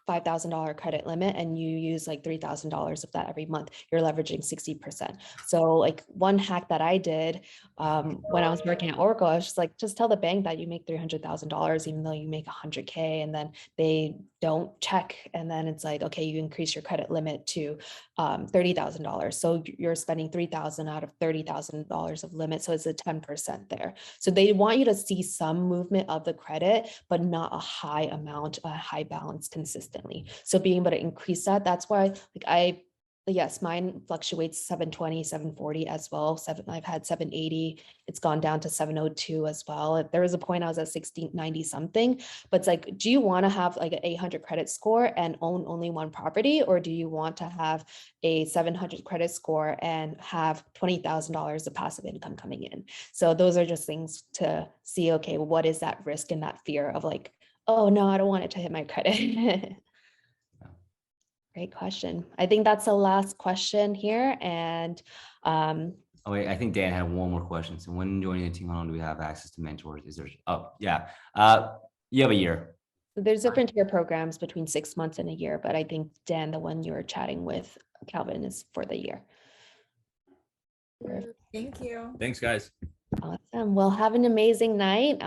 $5,000 credit limit and you use like $3,000 of that every month, you're leveraging 60%. So like one hack that I did when I was working at Oracle, I was just like, just tell the bank that you make $300,000, even though you make 100K, and then they don't check. And then it's like, okay, you increase your credit limit to $30,000. So you're spending $3,000 out of $30,000 of limit. So it's a 10% there. So they want you to see some movement of the credit, but not a high amount, a high balance consistently. So being able to increase that, that's why like yes, mine fluctuates 720, 740 as well. I've had 780. It's gone down to 702 as well. There was a point I was at 1690 something, but it's like, do you want to have like an 800 credit score and own only one property? Or do you want to have a 700 credit score and have $20,000 of passive income coming in? So those are just things to see, okay, what is that risk and that fear of like, oh no, I don't want it to hit my credit. Great question. I think that's the last question here. And oh wait, I think Dan had one more question. So when joining the team, how long do we have access to mentors? Is there, oh yeah, you have a year. there's different tier programs between 6 months and a year, but I think Dan, the one you were chatting with, Calvin, is for the year. Thank you. Thanks, guys. Awesome. Well, have an amazing night.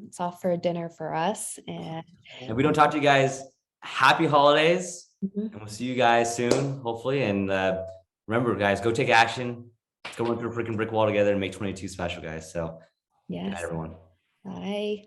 It's off for dinner for us. And If we don't talk to you guys, happy holidays. Mhm. And we'll see you guys soon, hopefully. And remember, guys, go take action. Let's go run through a freaking brick wall together and make 22 special, guys. So, good night, yes. everyone. Bye.